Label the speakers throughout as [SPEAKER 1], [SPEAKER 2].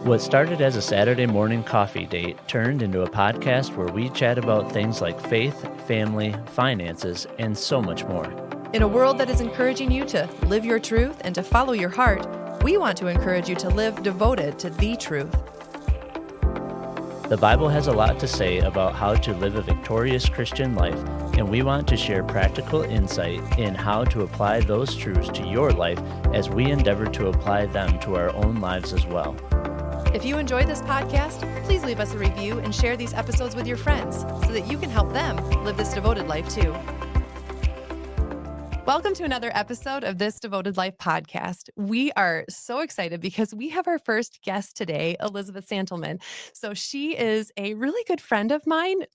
[SPEAKER 1] What started as a Saturday morning coffee date turned into a podcast where we chat about things like faith, family, finances, and so much more.
[SPEAKER 2] In a world that is encouraging you to live your truth and to follow your heart, we want to encourage you to live devoted to the truth.
[SPEAKER 1] The Bible has a lot to say about how to live a victorious Christian life, and we want to share practical insight in how to apply those truths to your life as we endeavor to apply them to our own lives as well.
[SPEAKER 2] If you enjoy this podcast, please leave us a review and share these episodes with your friends so that you can help them live this devoted life too. Welcome to another episode of This Devoted Life podcast. We are so excited because we have our first guest today, Elizabeth Santelmann. So she is a really good friend of mine,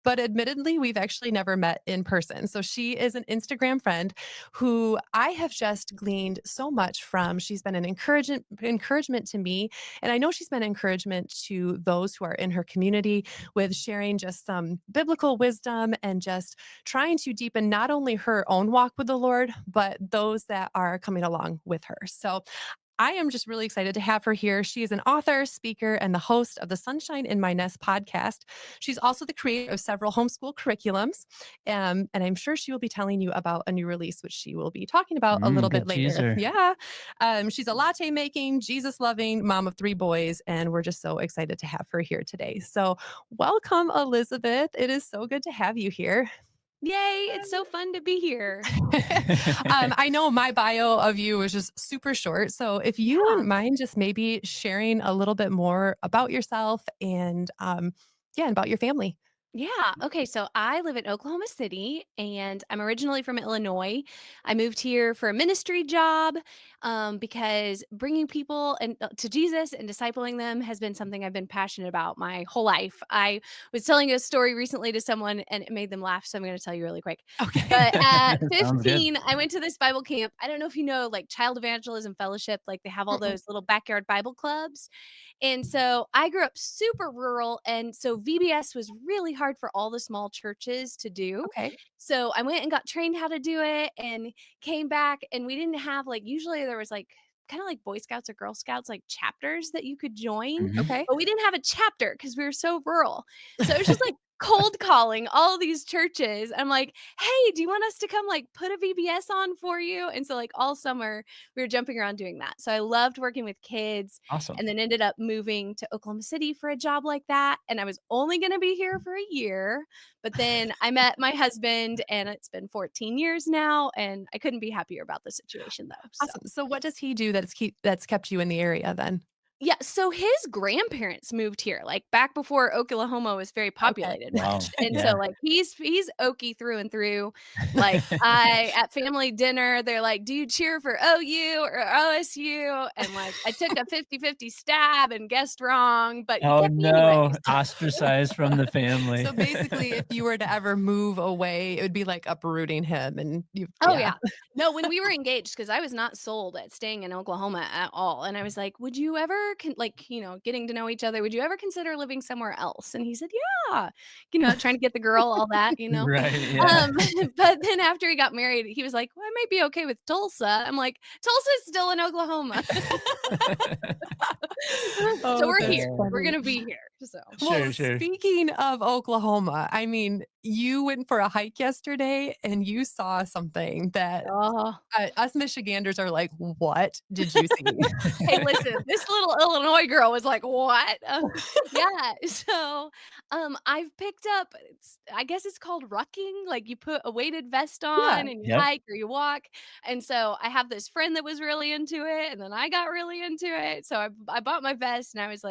[SPEAKER 2] but admittedly, we've actually never met in person. So she is an Instagram friend who I have just gleaned so much from. She's been an encouragement to me. And I know she's been encouragement to those who are in her community with sharing just some biblical wisdom and just trying to deepen not only her own walk with the Lord, but those that are coming along with her. So I am just really excited to have her here. She is an author, speaker, and the host of the Sunshine in My Nest podcast. She's also the creator of several homeschool curriculums. And I'm sure she will be telling you about a new release, which she will be talking about a little bit later.
[SPEAKER 1] Teaser.
[SPEAKER 2] Yeah. She's a latte making, Jesus loving mom of 3 boys. And we're just so excited to have her here today. So welcome, Elizabeth. It is so good to have you here.
[SPEAKER 3] Yay, it's so fun to be here.
[SPEAKER 2] I know my bio of you is just super short. So if you wouldn't mind just maybe sharing a little bit more about yourself and about your family.
[SPEAKER 3] Yeah. Okay. So I live in Oklahoma City and I'm originally from Illinois. I moved here for a ministry job because bringing people to Jesus and discipling them has been something I've been passionate about my whole life. I was telling a story recently to someone and it made them laugh. So I'm going to tell you really quick.
[SPEAKER 2] Okay.
[SPEAKER 3] But at
[SPEAKER 1] Sounds good.
[SPEAKER 3] 15, I went to this Bible camp. I don't know if you know, like Child Evangelism Fellowship, like they have all those little backyard Bible clubs. And so I grew up super rural. And so VBS was really hard for all the small churches to do.
[SPEAKER 2] Okay.
[SPEAKER 3] So I went and got trained how to do it and came back. And we didn't have usually there was kind of like Boy Scouts or Girl Scouts, like chapters that you could join.
[SPEAKER 1] Mhm.
[SPEAKER 2] Okay.
[SPEAKER 3] But we didn't have a chapter because we were so rural. So it was just like cold calling all these churches. I'm like, hey, do you want us to come put a VBS on for you? And so all summer we were jumping around doing that. So I loved working with kids
[SPEAKER 1] Awesome.
[SPEAKER 3] and then ended up moving to Oklahoma City for a job like that. And I was only going to be here for a year, but then I met my husband and it's been 14 years now. And I couldn't be happier about the situation though. So.
[SPEAKER 2] Awesome. So what does he do that's kept you in the area then?
[SPEAKER 3] Yeah, so his grandparents moved here, back before Oklahoma was very populated
[SPEAKER 1] Wow.
[SPEAKER 3] much, and
[SPEAKER 1] Yeah.
[SPEAKER 3] so, he's Okie through and through. I at family dinner, they're like, "Do you cheer for OU or OSU?" And, I took a 50-50 stab and guessed wrong, but he
[SPEAKER 1] Oh
[SPEAKER 3] kept me
[SPEAKER 1] no,
[SPEAKER 3] anyways.
[SPEAKER 1] ostracized from the family.
[SPEAKER 2] So basically, if you were to ever move away, it would be like uprooting him and you.
[SPEAKER 3] Oh, yeah. No, when we were engaged, because I was not sold at staying in Oklahoma at all, and I was like, "Would you ever getting to know each other, would you ever consider living somewhere else?" And he said, "Yeah." Trying to get the girl, all that.
[SPEAKER 1] Right, yeah.
[SPEAKER 3] But then after he got married, he was like, "Well, I might be okay with Tulsa." I'm like, "Tulsa's still in Oklahoma."
[SPEAKER 2] Oh,
[SPEAKER 3] So we're
[SPEAKER 2] that's
[SPEAKER 3] here. We're
[SPEAKER 2] funny.
[SPEAKER 3] gonna be here, so.
[SPEAKER 2] Well,
[SPEAKER 1] Sure.
[SPEAKER 2] speaking of Oklahoma, I mean, you went for a hike yesterday and you saw something that
[SPEAKER 3] Oh.
[SPEAKER 2] us Michiganders are like, what did you see?
[SPEAKER 3] Hey, listen, this little Illinois girl was like, "What?" Yeah, so, I've picked up I guess it's called rucking, you put a weighted vest
[SPEAKER 2] Yeah.
[SPEAKER 3] on and you
[SPEAKER 1] Yep.
[SPEAKER 3] hike or you walk, and so I have this friend that was really into it, and then I got really into it, so I bought my vest and I was,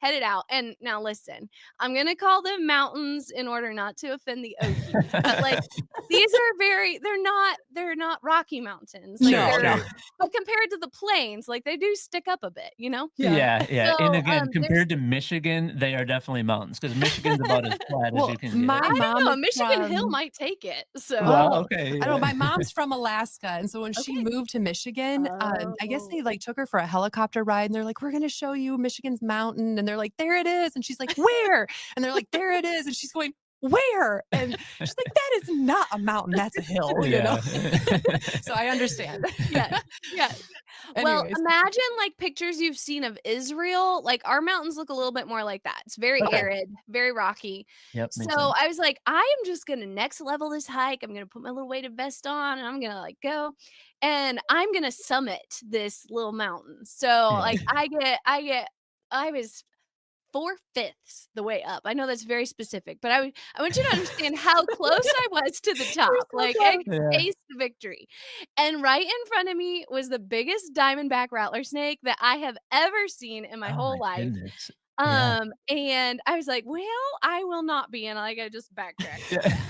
[SPEAKER 3] headed out, and now listen, I'm gonna call them mountains in order not to offend the Okies, but, these are they're not Rocky Mountains,
[SPEAKER 1] Sure,
[SPEAKER 2] No.
[SPEAKER 3] but compared to the plains, they do stick up a bit, you know?
[SPEAKER 2] Yeah.
[SPEAKER 1] Yeah.
[SPEAKER 3] So,
[SPEAKER 1] And again,
[SPEAKER 3] there's
[SPEAKER 1] compared to Michigan, they are definitely mountains because Michigan's about as flat as
[SPEAKER 2] Well,
[SPEAKER 1] you can get.
[SPEAKER 2] my
[SPEAKER 3] I don't
[SPEAKER 2] mom
[SPEAKER 3] know,
[SPEAKER 2] is
[SPEAKER 3] Michigan Hill
[SPEAKER 2] from
[SPEAKER 3] might take it, so.
[SPEAKER 1] Well,
[SPEAKER 2] Oh,
[SPEAKER 1] okay,
[SPEAKER 2] I don't know.
[SPEAKER 1] yeah.
[SPEAKER 2] My mom's from Alaska, and so when she
[SPEAKER 3] Okay.
[SPEAKER 2] moved to Michigan, I guess
[SPEAKER 3] Oh.
[SPEAKER 2] they took her for a helicopter ride, and they're like, "We're gonna show you Michigan's mountain," and they're like, "There it is," and she's like, "Where?" And they're like, "There it is," and she's going, where? And she's like, that is not a mountain, that's a hill, you know?
[SPEAKER 1] Yeah.
[SPEAKER 2] So I understand.
[SPEAKER 3] Yes, yes. Well,
[SPEAKER 2] Anyways,
[SPEAKER 3] imagine, like, pictures you've seen of Israel, like, our mountains look a little bit more like that. It's very
[SPEAKER 1] Okay.
[SPEAKER 3] arid, very rocky.
[SPEAKER 1] Yep,
[SPEAKER 3] So,
[SPEAKER 1] makes sense.
[SPEAKER 3] I was like, "I am just gonna next level this hike, I'm gonna put my little weighted vest on, and I'm gonna, like, go, and I'm gonna summit this little mountain." So,
[SPEAKER 1] Yeah.
[SPEAKER 3] like, I was 4/5 the way up. I know that's very specific, but I want you to understand how close I was to the
[SPEAKER 2] you're
[SPEAKER 3] top.
[SPEAKER 2] so
[SPEAKER 3] Like, I
[SPEAKER 2] close.
[SPEAKER 3] could
[SPEAKER 1] Yeah.
[SPEAKER 3] taste the victory. And right in front of me was the biggest diamondback rattler snake that I have ever seen in my
[SPEAKER 1] Oh
[SPEAKER 3] whole
[SPEAKER 1] my
[SPEAKER 3] life.
[SPEAKER 1] goodness. Yeah.
[SPEAKER 3] And I was like, "Well, I will not be," and, like, I just backtracked real
[SPEAKER 1] Yeah.
[SPEAKER 3] fast.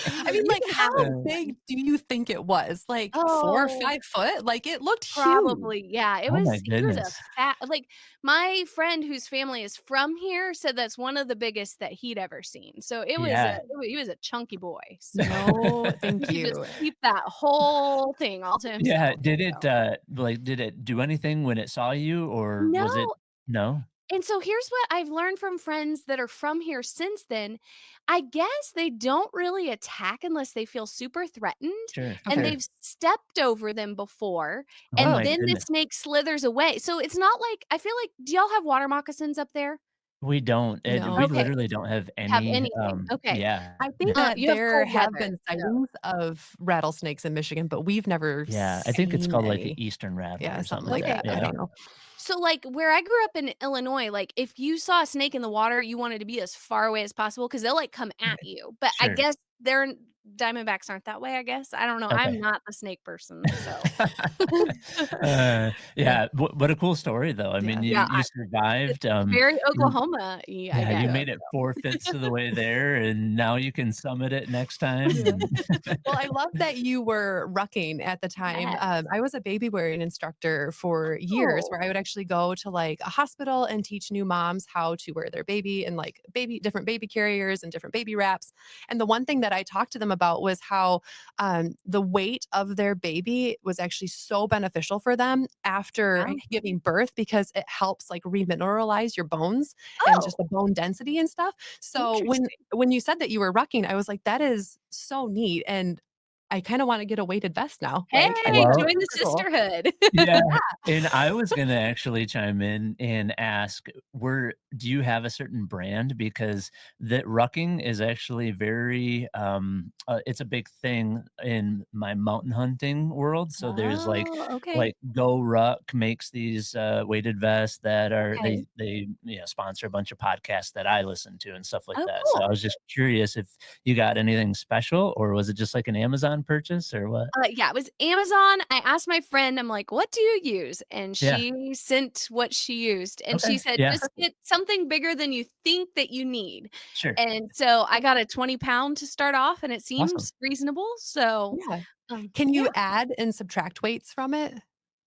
[SPEAKER 3] He
[SPEAKER 2] I
[SPEAKER 3] was
[SPEAKER 2] mean,
[SPEAKER 3] you
[SPEAKER 2] like,
[SPEAKER 3] can have
[SPEAKER 2] how
[SPEAKER 1] Uh,
[SPEAKER 2] big do you think it was? Like 4 or
[SPEAKER 3] Oh.
[SPEAKER 2] 5 foot? Like, it looked huge.
[SPEAKER 3] Probably, yeah,
[SPEAKER 1] oh my
[SPEAKER 3] he was a
[SPEAKER 1] goodness.
[SPEAKER 3] fat like, my friend whose family is from here said that's one of the biggest that he'd ever seen, so
[SPEAKER 1] Yeah.
[SPEAKER 3] he was a chunky boy, so
[SPEAKER 2] No,
[SPEAKER 3] he
[SPEAKER 2] thank
[SPEAKER 3] could just
[SPEAKER 2] you.
[SPEAKER 3] keep that whole thing all to
[SPEAKER 1] Yeah,
[SPEAKER 3] himself,
[SPEAKER 1] did it,
[SPEAKER 3] so
[SPEAKER 1] like, did it do anything when it saw you, or was it
[SPEAKER 3] no,
[SPEAKER 1] no?
[SPEAKER 3] and so here's what I've learned from friends that are from here since then. I guess they don't really attack unless they feel super threatened,
[SPEAKER 1] Sure,
[SPEAKER 3] and
[SPEAKER 2] Okay.
[SPEAKER 1] sure.
[SPEAKER 3] they've stepped over them before,
[SPEAKER 1] Oh
[SPEAKER 3] and
[SPEAKER 2] Oh,
[SPEAKER 1] my
[SPEAKER 3] then the
[SPEAKER 1] goodness.
[SPEAKER 3] snake slithers away. So it's not like I feel like do y'all have water moccasins up there?
[SPEAKER 1] We don't, we
[SPEAKER 2] no.
[SPEAKER 3] Okay,
[SPEAKER 1] literally don't have
[SPEAKER 3] have
[SPEAKER 1] any,
[SPEAKER 3] anything. Okay.
[SPEAKER 1] yeah,
[SPEAKER 2] I think that
[SPEAKER 3] You have
[SPEAKER 2] there
[SPEAKER 3] cold
[SPEAKER 2] have
[SPEAKER 3] weather,
[SPEAKER 2] been
[SPEAKER 3] so
[SPEAKER 2] sightings of rattlesnakes in Michigan, but we've never
[SPEAKER 1] yeah, I think it's
[SPEAKER 2] seen
[SPEAKER 1] called, like, the
[SPEAKER 2] any.
[SPEAKER 1] eastern rattler
[SPEAKER 2] Yeah,
[SPEAKER 1] or
[SPEAKER 2] something
[SPEAKER 1] something like
[SPEAKER 2] like
[SPEAKER 1] that,
[SPEAKER 3] okay,
[SPEAKER 2] that. I
[SPEAKER 1] yeah.
[SPEAKER 2] don't
[SPEAKER 3] okay.
[SPEAKER 2] know.
[SPEAKER 3] So, like, where I grew up in Illinois, like, if you saw a snake in the water, you wanted to be as far away as possible because 'cause they'll, like, come at you, but I
[SPEAKER 1] Sure,
[SPEAKER 3] guess they're diamondbacks aren't that way, I guess? I don't know, I'm
[SPEAKER 1] okay.
[SPEAKER 3] not the snake person, so Yeah.
[SPEAKER 1] Yeah, what a cool story, though. I mean,
[SPEAKER 2] Yeah.
[SPEAKER 3] Yeah,
[SPEAKER 1] you
[SPEAKER 3] it's
[SPEAKER 1] survived,
[SPEAKER 3] very
[SPEAKER 1] you
[SPEAKER 3] Oklahoma-y, I
[SPEAKER 1] yeah, you
[SPEAKER 3] guess.
[SPEAKER 2] Yeah.
[SPEAKER 1] made it 4/5 of the way there, and now you can summit it next time,
[SPEAKER 2] Yeah.
[SPEAKER 1] and
[SPEAKER 2] Well, I love that you were rucking at the time.
[SPEAKER 3] Yes.
[SPEAKER 2] I was a baby wearing instructor for years
[SPEAKER 3] Oh.
[SPEAKER 2] where I would actually go to like a hospital and teach new moms how to wear their baby and like different baby carriers and different baby wraps. And the one thing that I talked to them about was how the weight of their baby was actually so beneficial for them after
[SPEAKER 3] Yeah.
[SPEAKER 2] giving birth because it helps like remineralize your bones and just
[SPEAKER 3] Oh,
[SPEAKER 2] the bone density and stuff. So
[SPEAKER 3] interesting.
[SPEAKER 2] when you said that you were rucking, I was like, "That is so neat," and I kinda wanna get a weighted vest now. Like, I
[SPEAKER 3] Hey,
[SPEAKER 2] think that's
[SPEAKER 1] well
[SPEAKER 3] join the
[SPEAKER 2] super cool.
[SPEAKER 3] sisterhood.
[SPEAKER 1] yeah,
[SPEAKER 2] Yeah.
[SPEAKER 1] and I was gonna actually chime in and ask, do you have a certain brand? Because the rucking is actually very, it's a big thing in my mountain hunting world, so there's,
[SPEAKER 3] Oh, okay,
[SPEAKER 1] like, Go Ruck makes these, weighted vests that are
[SPEAKER 3] okay.
[SPEAKER 1] sponsor a bunch of podcasts that I listen to and stuff like
[SPEAKER 3] Oh,
[SPEAKER 1] that, so I
[SPEAKER 3] cool.
[SPEAKER 1] was just curious if you got anything special, or was it just like an Amazon purchase, or what?
[SPEAKER 3] Yeah, it was Amazon. I asked my friend, I'm like, "What do you use?" And
[SPEAKER 1] Yeah,
[SPEAKER 3] she sent what she used, and she
[SPEAKER 1] okay,
[SPEAKER 3] said,
[SPEAKER 1] yeah,
[SPEAKER 3] "Just get something bigger than you think that you need."
[SPEAKER 1] sure.
[SPEAKER 3] And so I got a 20-pound to start off, and it
[SPEAKER 1] Awesome.
[SPEAKER 3] seems reasonable, so,
[SPEAKER 2] Yeah. Can you
[SPEAKER 3] yeah.
[SPEAKER 2] add and subtract weights from it?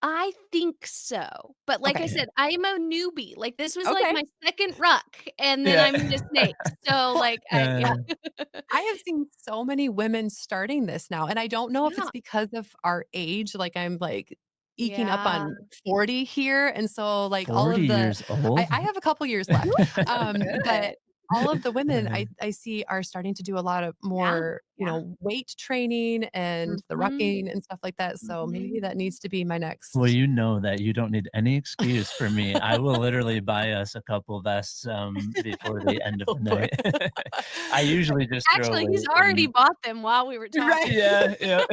[SPEAKER 3] I think so, but like I
[SPEAKER 2] Okay.
[SPEAKER 1] Yeah.
[SPEAKER 3] said, I'm a newbie, like, this was, like,
[SPEAKER 2] Okay.
[SPEAKER 3] my 2nd ruck, and then
[SPEAKER 1] Yeah.
[SPEAKER 3] I meet a snake, so,
[SPEAKER 2] Well,
[SPEAKER 3] like, I yeah.
[SPEAKER 2] I have seen so many women starting this now, and I don't know if
[SPEAKER 3] Yeah,
[SPEAKER 2] it's because of our age, like, I'm, like, eking up
[SPEAKER 3] yeah.
[SPEAKER 2] on 40 here, and so, like, all
[SPEAKER 1] 40
[SPEAKER 2] of the
[SPEAKER 1] years old?
[SPEAKER 2] I have a couple years left, but
[SPEAKER 3] Good.
[SPEAKER 2] all of the women
[SPEAKER 1] Uh,
[SPEAKER 2] I see are starting to do a lot of
[SPEAKER 3] Yeah,
[SPEAKER 2] more,
[SPEAKER 3] yeah.
[SPEAKER 2] weight training and the
[SPEAKER 3] Mhm,
[SPEAKER 2] rucking and stuff like that, so maybe
[SPEAKER 3] mhm.
[SPEAKER 2] that needs to be my
[SPEAKER 1] well,
[SPEAKER 2] next.
[SPEAKER 1] you know that you don't need any excuse for me. I will literally buy us a couple vests, before the end of
[SPEAKER 2] Oh,
[SPEAKER 1] the
[SPEAKER 2] boy.
[SPEAKER 1] night. I usually just throw
[SPEAKER 3] Actually, he's
[SPEAKER 1] weight
[SPEAKER 3] already
[SPEAKER 1] and
[SPEAKER 3] bought them while we were
[SPEAKER 2] Right.
[SPEAKER 3] talking.
[SPEAKER 1] yeah, yeah.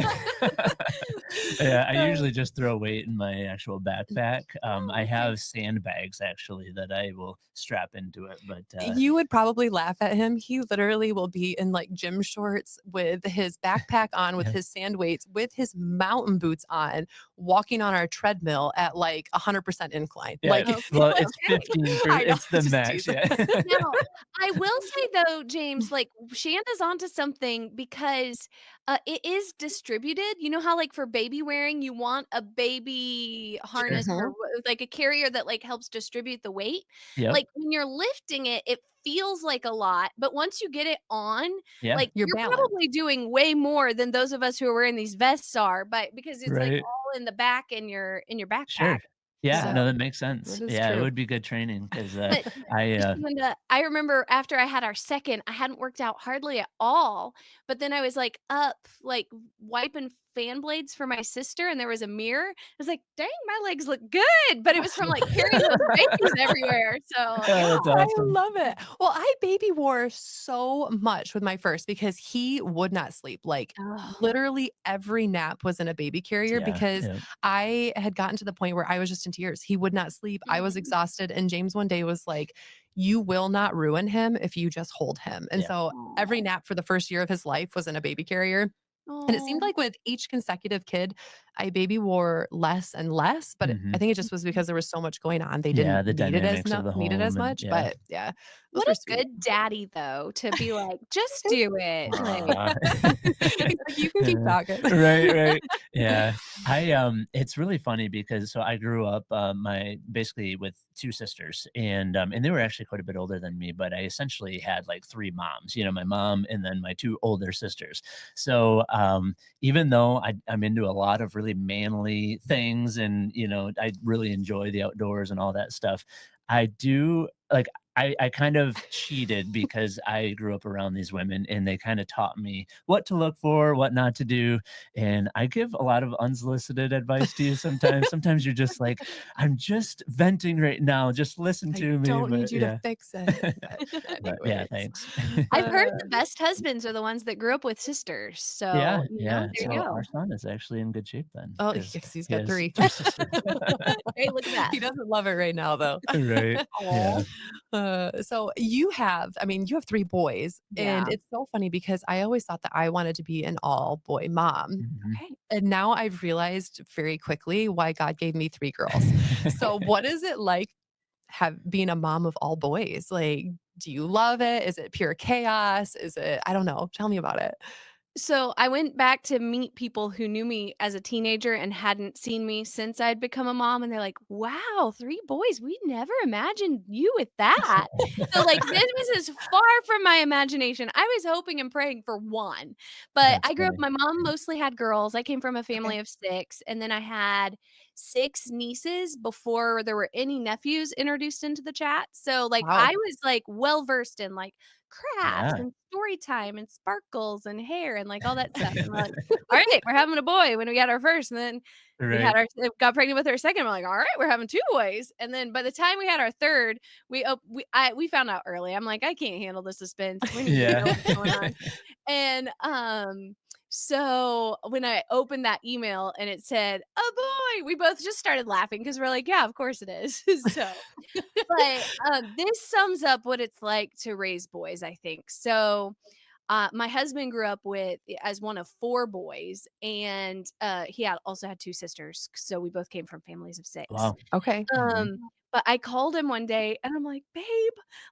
[SPEAKER 1] Yeah, I usually just throw weight in my actual backpack. I
[SPEAKER 3] Oh, okay.
[SPEAKER 1] have sandbags actually that I will strap into it, but,
[SPEAKER 2] You would probably laugh at him. He literally will be in, like, gym shorts with his backpack on, with
[SPEAKER 1] yeah.
[SPEAKER 2] his sand weights, with his mountain boots on, walking on our treadmill at, like, 100% incline.
[SPEAKER 1] Yeah,
[SPEAKER 2] Like,
[SPEAKER 3] Okay,
[SPEAKER 1] well, it's
[SPEAKER 3] okay.
[SPEAKER 1] 15
[SPEAKER 2] I know,
[SPEAKER 1] it's the
[SPEAKER 2] just
[SPEAKER 1] max,
[SPEAKER 2] teasing.
[SPEAKER 1] yeah.
[SPEAKER 3] Now, I will say though, James, like, Shanda's onto something because, it is distributed. You know how, like, for baby wearing, you want a baby
[SPEAKER 1] Sure.
[SPEAKER 3] harness or
[SPEAKER 2] Mhm.
[SPEAKER 3] like, a carrier that, like, helps distribute the weight?
[SPEAKER 1] Yep.
[SPEAKER 3] Like, when you're lifting it, it feels like a lot, but once you get it on,
[SPEAKER 1] Yeah.
[SPEAKER 3] like,
[SPEAKER 2] You're
[SPEAKER 3] you're
[SPEAKER 2] balanced.
[SPEAKER 3] probably doing way more than those of us who are wearing these vests are, but because it's, like,
[SPEAKER 1] Right.
[SPEAKER 3] all in the back in your
[SPEAKER 1] Sure.
[SPEAKER 3] backpack.
[SPEAKER 1] Yeah,
[SPEAKER 2] So
[SPEAKER 1] no, that makes sense.
[SPEAKER 2] that is
[SPEAKER 1] Yeah, it
[SPEAKER 2] true.
[SPEAKER 1] would be good training 'cause,
[SPEAKER 3] But
[SPEAKER 1] I,
[SPEAKER 3] Linda, I remember after I had our second, I hadn't worked out hardly at all, but then I was, like, up, like, wiping fan blades for my sister, and there was a mirror. I was like, "Dang, my legs look good," but it was from, like, carrying those babies everywhere, so, yeah.
[SPEAKER 1] Oh, that's
[SPEAKER 2] I
[SPEAKER 1] awesome.
[SPEAKER 2] love it. Well, I baby wore so much with my first because he would not sleep. Like,
[SPEAKER 3] Oh.
[SPEAKER 2] literally every nap was in a baby carrier
[SPEAKER 1] Yeah,
[SPEAKER 2] because
[SPEAKER 1] yeah.
[SPEAKER 2] I had gotten to the point where I was just in tears. He would not sleep. I was
[SPEAKER 3] Mhm.
[SPEAKER 2] exhausted. And James one day was like, "You will not ruin him if you just hold him." And
[SPEAKER 1] Yeah.
[SPEAKER 2] so every
[SPEAKER 3] Aw.
[SPEAKER 2] nap for the first year of his life was in a baby carrier. And it seemed
[SPEAKER 3] Oh.
[SPEAKER 2] like with each consecutive kid, I baby wore less and less, but I
[SPEAKER 1] Mhm.
[SPEAKER 2] think it just was because there was so much going on. They
[SPEAKER 1] Yeah,
[SPEAKER 2] didn't
[SPEAKER 1] the dynamics of the
[SPEAKER 2] need it as
[SPEAKER 1] home and
[SPEAKER 2] much,
[SPEAKER 1] yeah.
[SPEAKER 2] but yeah, those
[SPEAKER 3] What
[SPEAKER 2] were
[SPEAKER 3] a
[SPEAKER 2] sweet.
[SPEAKER 3] good daddy, though, to be like, "Just do it." Like,
[SPEAKER 1] Aw.
[SPEAKER 2] He's like, "You can keep talking."
[SPEAKER 1] Right, right. Yeah. It's really funny because so I grew up, basically with 2 sisters, and they were actually quite a bit older than me, but I essentially had, like, 3 moms, my mom and then my 2 older sisters. So, even though I'm into a lot of really manly things and, I really enjoy the outdoors and all that stuff, I do like, I kind of cheated because I grew up around these women and they kinda taught me what to look for, what not to do, and I give a lot of unsolicited advice to you sometimes. Sometimes you're just like, "I'm just venting right now, just listen
[SPEAKER 2] I
[SPEAKER 1] to me,"
[SPEAKER 2] don't need
[SPEAKER 1] but
[SPEAKER 2] you to
[SPEAKER 1] yeah.
[SPEAKER 2] fix it. But
[SPEAKER 1] But yeah,
[SPEAKER 2] anyways,
[SPEAKER 1] thanks.
[SPEAKER 3] I've heard
[SPEAKER 2] uh,
[SPEAKER 3] the best husbands are the ones that grew up with sisters,
[SPEAKER 1] Yeah,
[SPEAKER 3] so,
[SPEAKER 1] yeah.
[SPEAKER 3] there you
[SPEAKER 1] So our
[SPEAKER 3] go.
[SPEAKER 1] son is actually in good shape then
[SPEAKER 2] oh,
[SPEAKER 1] because
[SPEAKER 2] yes, he's
[SPEAKER 1] he
[SPEAKER 2] got
[SPEAKER 1] has
[SPEAKER 2] 3.
[SPEAKER 1] 3 sisters.
[SPEAKER 3] Hey, look at that.
[SPEAKER 2] He doesn't love it right now, though.
[SPEAKER 1] Right.
[SPEAKER 3] Aw.
[SPEAKER 1] Yeah.
[SPEAKER 2] So I mean, you have 3 boys, and
[SPEAKER 3] Yeah.
[SPEAKER 2] it's so funny because I always thought that I wanted to be an all-boy mom,
[SPEAKER 1] Mhm.
[SPEAKER 3] Okay.
[SPEAKER 2] and now I've realized very quickly why God gave me 3 girls. So what is it like being a mom of all boys? Like, do you love it? Is it pure chaos? Is it I don't know. Tell me about it.
[SPEAKER 3] So I went back to meet people who knew me as a teenager and hadn't seen me since I'd become a mom, and they're like, "Wow, 3 boys, we never imagined you with that." So, like, this was as far from my imagination. I was hoping and praying for 1, but
[SPEAKER 1] That's
[SPEAKER 3] I grew up
[SPEAKER 1] funny.
[SPEAKER 3] my mom mostly had girls. I came from a
[SPEAKER 2] Okay.
[SPEAKER 3] family of 6, and then I had 6 nieces before there were any nephews introduced into the chat. So, like, I
[SPEAKER 2] Wow.
[SPEAKER 3] was, like, well-versed in, like, crafts
[SPEAKER 1] Yeah.
[SPEAKER 3] and story time and sparkles and hair and, like, all that stuff, and we're like, "Alright, we're having a boy," when we got our first, and then we had
[SPEAKER 1] Right.
[SPEAKER 3] our got pregnant with our second, we're like, "Alright, we're having 2 boys," and then by the time we had our third, we found out early. I'm like, "I can't handle the suspense. We need to
[SPEAKER 1] Yeah.
[SPEAKER 3] know what's going on." And, so when I opened that email and it said, "A boy," we both just started laughing because 'cause we're like, "Yeah, of course it is." So but, this sums up what it's like to raise boys, I think. So, my husband grew up with as one of 4 boys, and, he also had 2 sisters, so we both came from families of 6.
[SPEAKER 1] Wow.
[SPEAKER 2] Okay.
[SPEAKER 1] Mhm.
[SPEAKER 3] But I called him one day and I'm like, "Babe,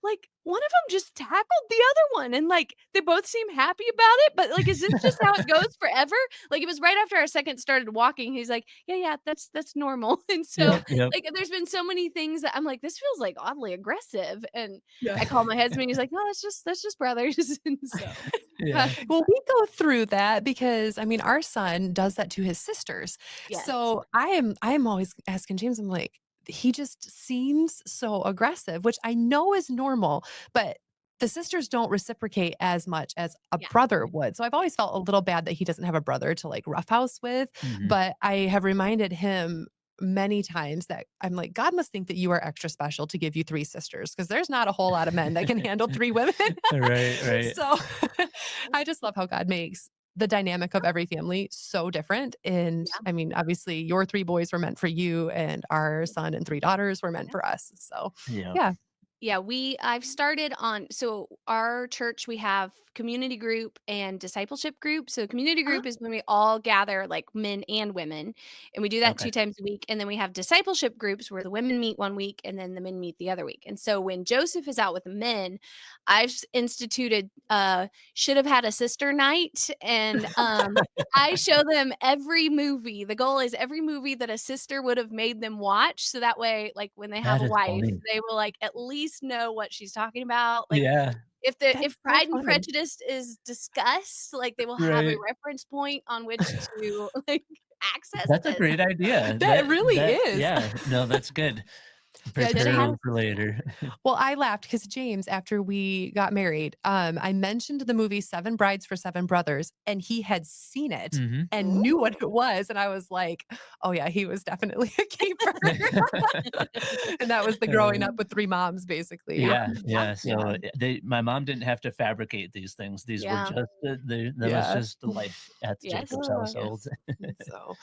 [SPEAKER 3] like, one of them just tackled the other one, and, like, they both seem happy about it, but, like, is this just how it goes forever?" Like, it was right after our second started walking, he's like, "Yeah, yeah, that's normal." And so,
[SPEAKER 1] Yep, yep.
[SPEAKER 3] like, there's been so many things that I'm like, "This feels, like, oddly aggressive," and
[SPEAKER 2] Yeah.
[SPEAKER 3] I call my husband, he's like, "No, that's just brothers." And so,
[SPEAKER 1] Yeah.
[SPEAKER 2] Well, we go through that because, I mean, our son does that to his sisters.
[SPEAKER 3] yes.
[SPEAKER 2] So I am always asking James, I'm like, he just seems so aggressive, which I know is normal, but the sisters don't reciprocate as much as a
[SPEAKER 3] Yeah.
[SPEAKER 2] brother would. So I've always felt a little bad that he doesn't have a brother to like roughhouse with,
[SPEAKER 1] Mhm.
[SPEAKER 2] but I have reminded him many times that I'm like, God must think that you are extra special to give you 3 sisters because there's not a whole lot of men that can handle 3 women.
[SPEAKER 1] Right, right.
[SPEAKER 2] So I just love how God makes the dynamic of every family so different. And
[SPEAKER 3] Yeah.
[SPEAKER 2] I mean, obviously, your 3 boys were meant for you, and our son and 3 daughters were meant
[SPEAKER 3] Yeah.
[SPEAKER 2] for us. So,
[SPEAKER 1] Yep.
[SPEAKER 2] yeah.
[SPEAKER 3] Yeah, I've started on so our church, we have community group and discipleship group. So community
[SPEAKER 2] Uh-huh.
[SPEAKER 3] group is when we all gather like men and women, and we do that
[SPEAKER 1] Okay.
[SPEAKER 3] 2 times a week. And then we have discipleship groups where the women meet one week and then the men meet the other week. And so when Joseph is out with the men, instituted should have had a sister night, and I show them every movie. The goal is every movie that a sister would have made them watch, so that way, like, when they have
[SPEAKER 1] That
[SPEAKER 3] a
[SPEAKER 1] is
[SPEAKER 3] wife,
[SPEAKER 1] funny.
[SPEAKER 3] they will, like, at least know what she's talking about. Like,
[SPEAKER 1] Yeah.
[SPEAKER 3] if
[SPEAKER 2] That's so
[SPEAKER 3] Pride and
[SPEAKER 2] funny.
[SPEAKER 3] Prejudice is discussed, like, they will have a
[SPEAKER 1] Right.
[SPEAKER 3] reference point on which to, like access
[SPEAKER 1] That's a
[SPEAKER 3] this.
[SPEAKER 1] great idea.
[SPEAKER 2] That really
[SPEAKER 1] That
[SPEAKER 2] is.
[SPEAKER 1] yeah, no, that's good.
[SPEAKER 2] Yeah,
[SPEAKER 3] Should have
[SPEAKER 1] Prepare
[SPEAKER 3] had
[SPEAKER 1] them
[SPEAKER 2] James.
[SPEAKER 3] a
[SPEAKER 1] for later.
[SPEAKER 2] Well, I laughed because James, after we got married, I mentioned the movie Seven Brides for Seven Brothers, and he had seen it
[SPEAKER 1] Mhm.
[SPEAKER 2] and knew what
[SPEAKER 3] Ooh.
[SPEAKER 2] it was, and I was like, "Oh, yeah, he was definitely a keeper." And that was the growing up
[SPEAKER 1] Uh,
[SPEAKER 2] with 3 moms, basically.
[SPEAKER 1] yeah,
[SPEAKER 3] Yeah.
[SPEAKER 1] yeah,
[SPEAKER 2] Yeah,
[SPEAKER 1] so, they my mom didn't have to fabricate these things. These were
[SPEAKER 3] Yeah.
[SPEAKER 1] just that was
[SPEAKER 2] yeah.
[SPEAKER 1] just life at the
[SPEAKER 3] Yes.
[SPEAKER 1] Jacobs household.
[SPEAKER 3] Yes.
[SPEAKER 2] So,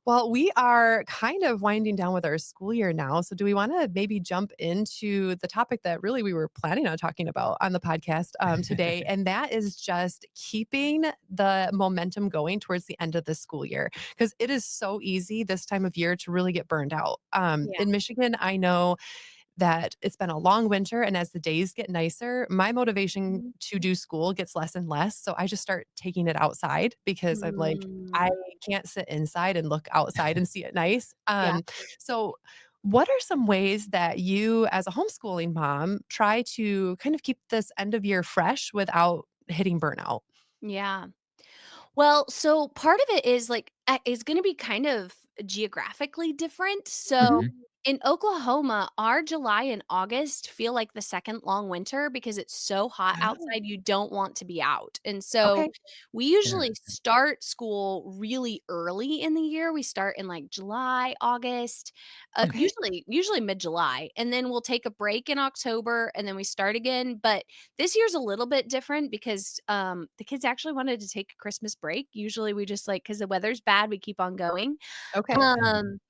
[SPEAKER 2] well, we are kind of winding down with our school year now. So, do we want to maybe jump into the topic that really we were planning on talking about on the podcast today? And that is just keeping the momentum going towards the end of the school year. Because it is so easy this time of year to really get burned out.
[SPEAKER 3] Yeah.
[SPEAKER 2] In Michigan, I know that it's been a long winter, and as the days get nicer, my motivation
[SPEAKER 3] Mhm.
[SPEAKER 2] to do school gets less and less, so I just start taking it outside because I'm like, I
[SPEAKER 3] Mm.
[SPEAKER 2] can't sit inside and look outside and see it nice.
[SPEAKER 3] Yeah.
[SPEAKER 2] So what are some ways that you as a homeschooling mom try to kind of keep this end of year fresh without hitting burnout?
[SPEAKER 3] Yeah. Well, so part of it is like is going to be kind of geographically different. So
[SPEAKER 2] Mhm.
[SPEAKER 1] Mhm.
[SPEAKER 3] in Oklahoma, our July and August feel like the second long winter because it's so hot
[SPEAKER 2] Oh,
[SPEAKER 3] outside you don't want to be out. And so
[SPEAKER 2] okay.
[SPEAKER 3] we usually
[SPEAKER 1] Interesting.
[SPEAKER 3] start school really early in the year. We start in like July, August,
[SPEAKER 2] Okay.
[SPEAKER 3] usually mid-July, and then we'll take a break in October and then we start again. But this year's a little bit different because, the kids actually wanted to take a Christmas break. Usually we just like because the weather's bad, we keep on going.
[SPEAKER 2] Okay.
[SPEAKER 1] Mhm.
[SPEAKER 3] Um,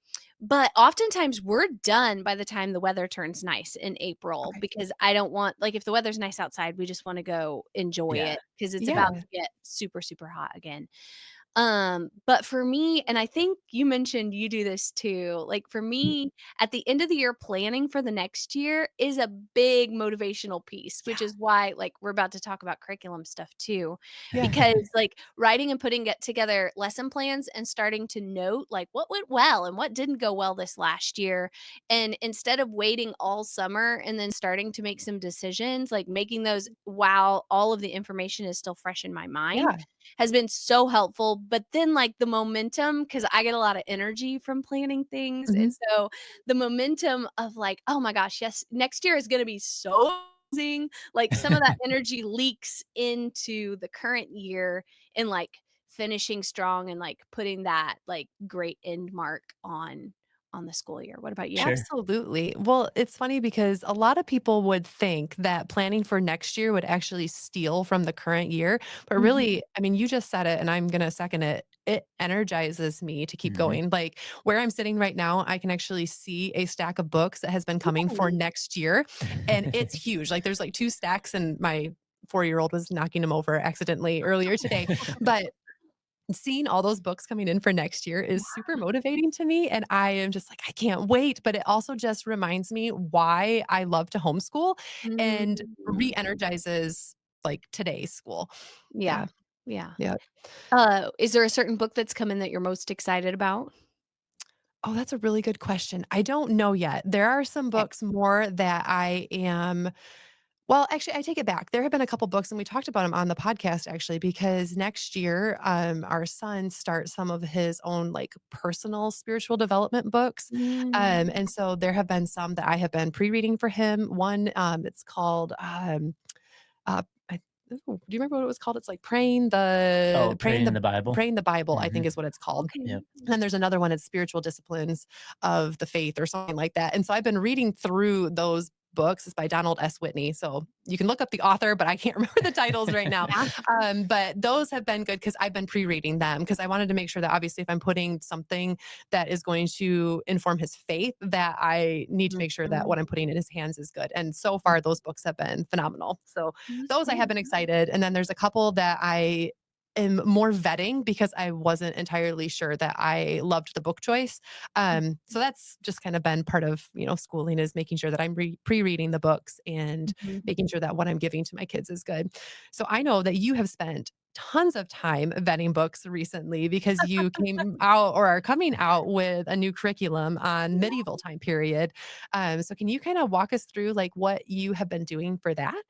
[SPEAKER 3] but oftentimes we're done by the time the weather turns nice in April
[SPEAKER 2] Okay.
[SPEAKER 3] because I don't want like, if the weather's nice outside, we just wanna go enjoy
[SPEAKER 1] Yeah.
[SPEAKER 3] it because it's about
[SPEAKER 2] Yeah.
[SPEAKER 3] to get super, super hot again. But for me and I think you mentioned you do this too, like, for
[SPEAKER 2] Mhm.
[SPEAKER 3] me, at the end of the year, planning for the next year is a big motivational piece,
[SPEAKER 2] Yeah.
[SPEAKER 3] which is why, like, we're about to talk about curriculum stuff too,
[SPEAKER 2] Yeah.
[SPEAKER 3] because, like, writing and putting it together lesson plans and starting to note, like, what went well and what didn't go well this last year, and instead of waiting all summer and then starting to make some decisions, like, making those while all of the information is still fresh in my mind
[SPEAKER 2] Yeah.
[SPEAKER 3] has been so helpful, but then, like, the momentum, because I get a lot of energy from planning things, and
[SPEAKER 2] Mhm.
[SPEAKER 3] so the momentum of, like, "Oh my gosh, yes, next year is gonna be so amazing," like, some of that energy leaks into the current year and, like, finishing strong and, like, putting that, like, great end mark on the school year. What about you?
[SPEAKER 1] Sure.
[SPEAKER 2] Absolutely. Well, it's funny because a lot of people would think that planning for next year would actually steal from the current year. But
[SPEAKER 3] Mhm.
[SPEAKER 2] really, I mean, you just said it and I'm going to second it. It energizes me to keep
[SPEAKER 1] Mhm.
[SPEAKER 2] going. Like where I'm sitting right now, I can actually see a stack of books that has been coming for
[SPEAKER 3] Ooh.
[SPEAKER 2] next year. And it's huge. Like there's like 2 stacks, and my 4-year-old was knocking them over accidentally earlier today. But seeing all those books coming in for next year is super motivating to me, and I am just like, "I can't wait," but it also just reminds me why I love to homeschool and
[SPEAKER 3] Mm.
[SPEAKER 2] re-energizes, like, today's school.
[SPEAKER 3] Yeah.
[SPEAKER 2] Yeah,
[SPEAKER 3] Yeah.
[SPEAKER 2] yeah.
[SPEAKER 3] Is there a certain book that's come in that you're most excited about?
[SPEAKER 2] Oh, that's a really good question. I don't know yet. There are some
[SPEAKER 3] Okay.
[SPEAKER 2] books more that I am. Well, actually, I take it back. There have been a couple books, and we talked about them on the podcast actually, because next year, our son starts some of his own like personal spiritual development books.
[SPEAKER 3] Mm.
[SPEAKER 2] And so there have been some that I have been pre-reading for him. One, it's called uh, I ooh, do you remember what it was called? It's like
[SPEAKER 1] Oh, praying in the Bible?
[SPEAKER 2] Praying the Bible, I think
[SPEAKER 1] Mhm.
[SPEAKER 2] is what it's called.
[SPEAKER 3] Okay.
[SPEAKER 1] Yep.
[SPEAKER 2] And then there's another one, it's Spiritual Disciplines of the Faith or something like that. And so I've been reading through those books. It's by Donald S. Whitney. So you can look up the author, but I can't remember the titles right now.
[SPEAKER 3] Yeah.
[SPEAKER 2] But those have been good because I've been pre-reading them because I wanted to make sure that obviously if I'm putting something that is going to inform his faith, that I need to make sure that
[SPEAKER 3] Mhm.
[SPEAKER 2] what I'm putting in his hands is good. And so far, those books have been phenomenal. So
[SPEAKER 3] That's
[SPEAKER 2] those I have
[SPEAKER 3] great.
[SPEAKER 2] been excited. And then there's a couple that I am more vetting because I wasn't entirely sure that I loved the book choice. So that's just kind of been part of, schooling is making sure that I'm pre-reading the books and
[SPEAKER 3] Mhm.
[SPEAKER 2] making sure that what I'm giving to my kids is good. So I know that you have spent tons of time vetting books recently because you came out or are coming out with a new curriculum on medieval time period. So can you kind of walk us through like what you have been doing for that?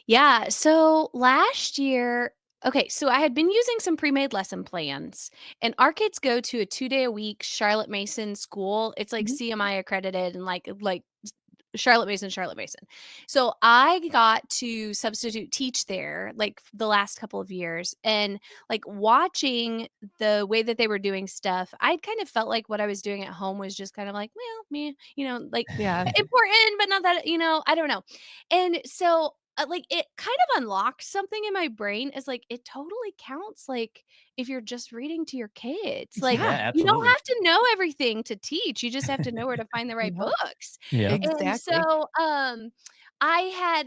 [SPEAKER 3] Yeah, so last year Okay, so I had been using some pre-made lesson plans, and our kids go to a 2-day-a-week Charlotte Mason school. It's like
[SPEAKER 2] Mhm.
[SPEAKER 3] CMI accredited and like Charlotte Mason, Charlotte Mason. So I got to substitute teach there like the last couple of years, and like watching the way that they were doing stuff, I kind of felt like what I was doing at home was just kind of like, well, me, like
[SPEAKER 2] Yeah.
[SPEAKER 3] important, but not that, I don't know. And so like it kind of unlocked something in my brain as like it totally counts like if you're just reading to your kids. Like
[SPEAKER 1] Yeah,
[SPEAKER 2] Yeah.
[SPEAKER 3] you don't
[SPEAKER 1] absolutely.
[SPEAKER 3] have to know everything to teach. You just have to know where to find the right
[SPEAKER 2] Yep.
[SPEAKER 3] books.
[SPEAKER 1] Yep.
[SPEAKER 3] And
[SPEAKER 2] Exactly.
[SPEAKER 3] so,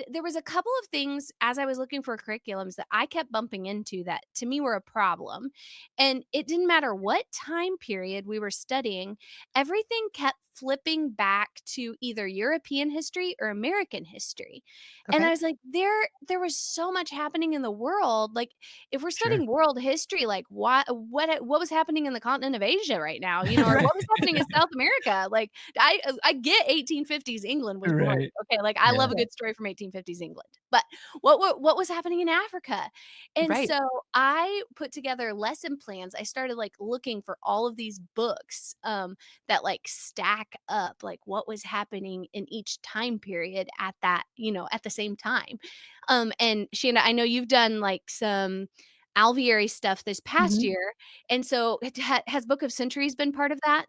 [SPEAKER 3] there was a couple of things as I was looking for curriculums that I kept bumping into that to me were a problem. And it didn't matter what time period we were studying, everything kept flipping back to either European history or American history. And I
[SPEAKER 2] Okay.
[SPEAKER 3] was like, there was so much happening in the world. Like, if we're
[SPEAKER 1] Sure.
[SPEAKER 3] studying world history, like what was happening in the continent of Asia right now, or
[SPEAKER 2] Right.
[SPEAKER 3] what was happening in South America? Like, I get 1850s England was great.
[SPEAKER 1] Right.
[SPEAKER 3] Okay, like I love
[SPEAKER 1] Yeah.
[SPEAKER 3] a
[SPEAKER 2] Yeah.
[SPEAKER 3] good story from 1850s England. But what was happening in Africa? And
[SPEAKER 2] Right.
[SPEAKER 3] so I put together lesson plans. I started like looking for all of these books that like stack up like what was happening in each time period at that, at the same time. And Shanda, I know you've done like some alviary stuff this past
[SPEAKER 2] Mhm.
[SPEAKER 3] year. And so has Book of Centuries been part of that?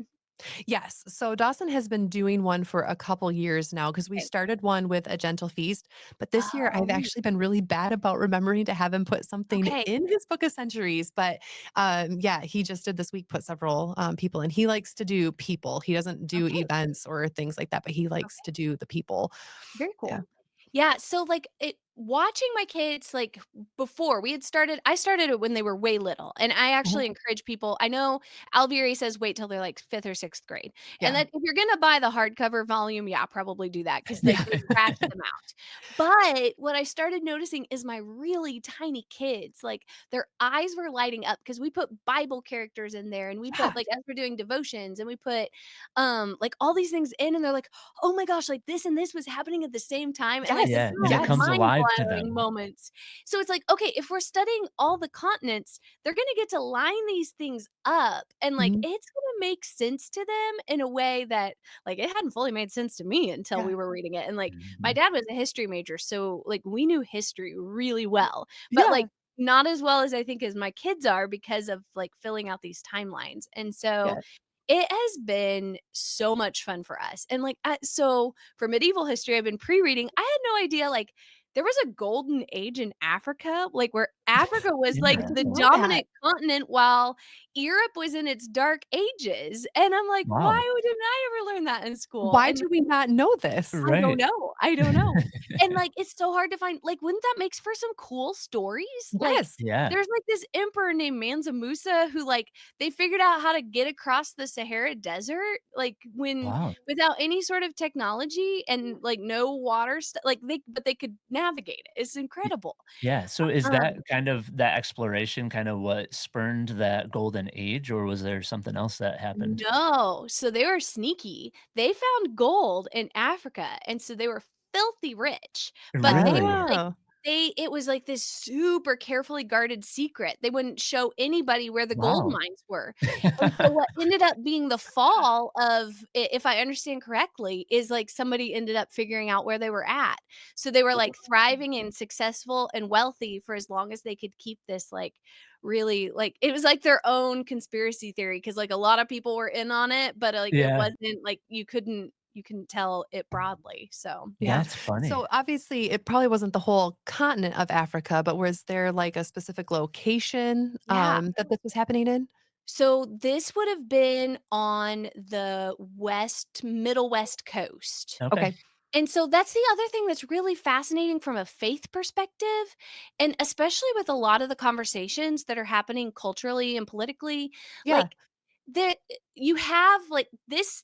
[SPEAKER 2] Yes. So Dawson has been doing one for a couple years now because we
[SPEAKER 3] Okay.
[SPEAKER 2] started one with A Gentle Feast. But this year,
[SPEAKER 3] Oh,
[SPEAKER 2] I've actually been really bad about remembering to have him put something
[SPEAKER 3] okay.
[SPEAKER 2] in his book of centuries. But yeah, he just did this week put several people in. He likes to do people. He doesn't do
[SPEAKER 3] Okay.
[SPEAKER 2] events or things like that, but he likes to do the people.
[SPEAKER 3] Very
[SPEAKER 2] Yeah.
[SPEAKER 3] cool. Yeah, so, like, watching my kids, like, before we had started I started it when they were way little, and I
[SPEAKER 2] Mhm.
[SPEAKER 3] actually encourage people I know Alvieri says wait till they're, like, 5th or 6th grade, and
[SPEAKER 2] Yeah.
[SPEAKER 3] that if you're gonna buy the hardcover volume, yeah, probably do that because like,
[SPEAKER 2] Yeah.
[SPEAKER 3] they rat them out. But what I started noticing is my really tiny kids, like, their eyes were lighting up because we put Bible characters in there, and we put,
[SPEAKER 2] Yeah.
[SPEAKER 3] like as we're doing devotions, and we put, like, all these things in, and they're like, "Oh my gosh, like, this and this was happening at the same time," and, like, it's
[SPEAKER 2] Yes.
[SPEAKER 1] Yeah,
[SPEAKER 3] kinda
[SPEAKER 1] and
[SPEAKER 3] like
[SPEAKER 1] it comes
[SPEAKER 2] Yes.
[SPEAKER 1] alive to
[SPEAKER 3] mind-blowing
[SPEAKER 1] them.
[SPEAKER 3] moments. So it's like, okay, if we're studying all the continents, they're gonna get to line these things up, and, like,
[SPEAKER 2] Mhm.
[SPEAKER 3] it's gonna make sense to them in a way that, like, it hadn't fully made sense to me until
[SPEAKER 2] Yeah.
[SPEAKER 3] we were reading it, and, like, my
[SPEAKER 1] Mhm.
[SPEAKER 3] dad was a history major, so, like, we knew history really well, but,
[SPEAKER 2] Yeah.
[SPEAKER 3] like, not as well as I think as my kids are because of, like, filling out these timelines, and so
[SPEAKER 2] Yeah.
[SPEAKER 3] it has been so much fun for us, and, like, so for medieval history, I've been pre-reading. I had no idea, like, there was a golden age in Africa, like, where Africa was,
[SPEAKER 2] I
[SPEAKER 3] like,
[SPEAKER 2] didn't
[SPEAKER 3] the
[SPEAKER 2] know
[SPEAKER 1] Interesting.
[SPEAKER 2] that.
[SPEAKER 3] dominant continent while Europe was in its dark ages, and I'm like,
[SPEAKER 1] Wow.
[SPEAKER 3] "Why didn't I ever learn that in school?"
[SPEAKER 2] Why
[SPEAKER 3] And
[SPEAKER 2] do we not know this?
[SPEAKER 1] Right.
[SPEAKER 3] I don't know. And, like, it's so hard to find like, wouldn't that makes for some cool stories? Like,
[SPEAKER 2] Yes.
[SPEAKER 1] Yeah.
[SPEAKER 3] there's, like, this emperor named Mansa Musa who, like, they figured out how to get across the Sahara Desert, like, when
[SPEAKER 1] Wow.
[SPEAKER 3] without any sort of technology and, like, no water like, they could navigate it. It's
[SPEAKER 1] Y
[SPEAKER 3] incredible.
[SPEAKER 1] yeah, so is that
[SPEAKER 3] Um
[SPEAKER 1] kind of that exploration kind of what spurned that golden age, or was there something else that happened?
[SPEAKER 3] No. So they were sneaky. They found gold in Africa, and so they were filthy rich, but
[SPEAKER 1] Really?
[SPEAKER 2] Oh.
[SPEAKER 3] they it was like this super carefully guarded secret. They wouldn't show anybody where the gold
[SPEAKER 1] Wow.
[SPEAKER 3] mines were. And so what ended up being the fall of if I understand correctly, is like somebody ended up figuring out where they were at. So they were like thriving and successful and wealthy for as long as they could keep this like really like it was like their own conspiracy theory because like a lot of people were in on it, but like it
[SPEAKER 1] Yeah,
[SPEAKER 3] wasn't like you couldn't tell it broadly. So yeah.
[SPEAKER 2] Yeah.
[SPEAKER 1] that's funny.
[SPEAKER 2] So obviously, it probably wasn't the whole continent of Africa, but was there like a specific location
[SPEAKER 3] Yeah.
[SPEAKER 2] that this was happening in?
[SPEAKER 3] So this would have been on the middle west coast.
[SPEAKER 1] Okay.
[SPEAKER 2] Okay.
[SPEAKER 3] And so that's the other thing that's really fascinating from a faith perspective, and especially with a lot of the conversations that are happening culturally and politically,
[SPEAKER 2] Yeah.
[SPEAKER 3] like that you have like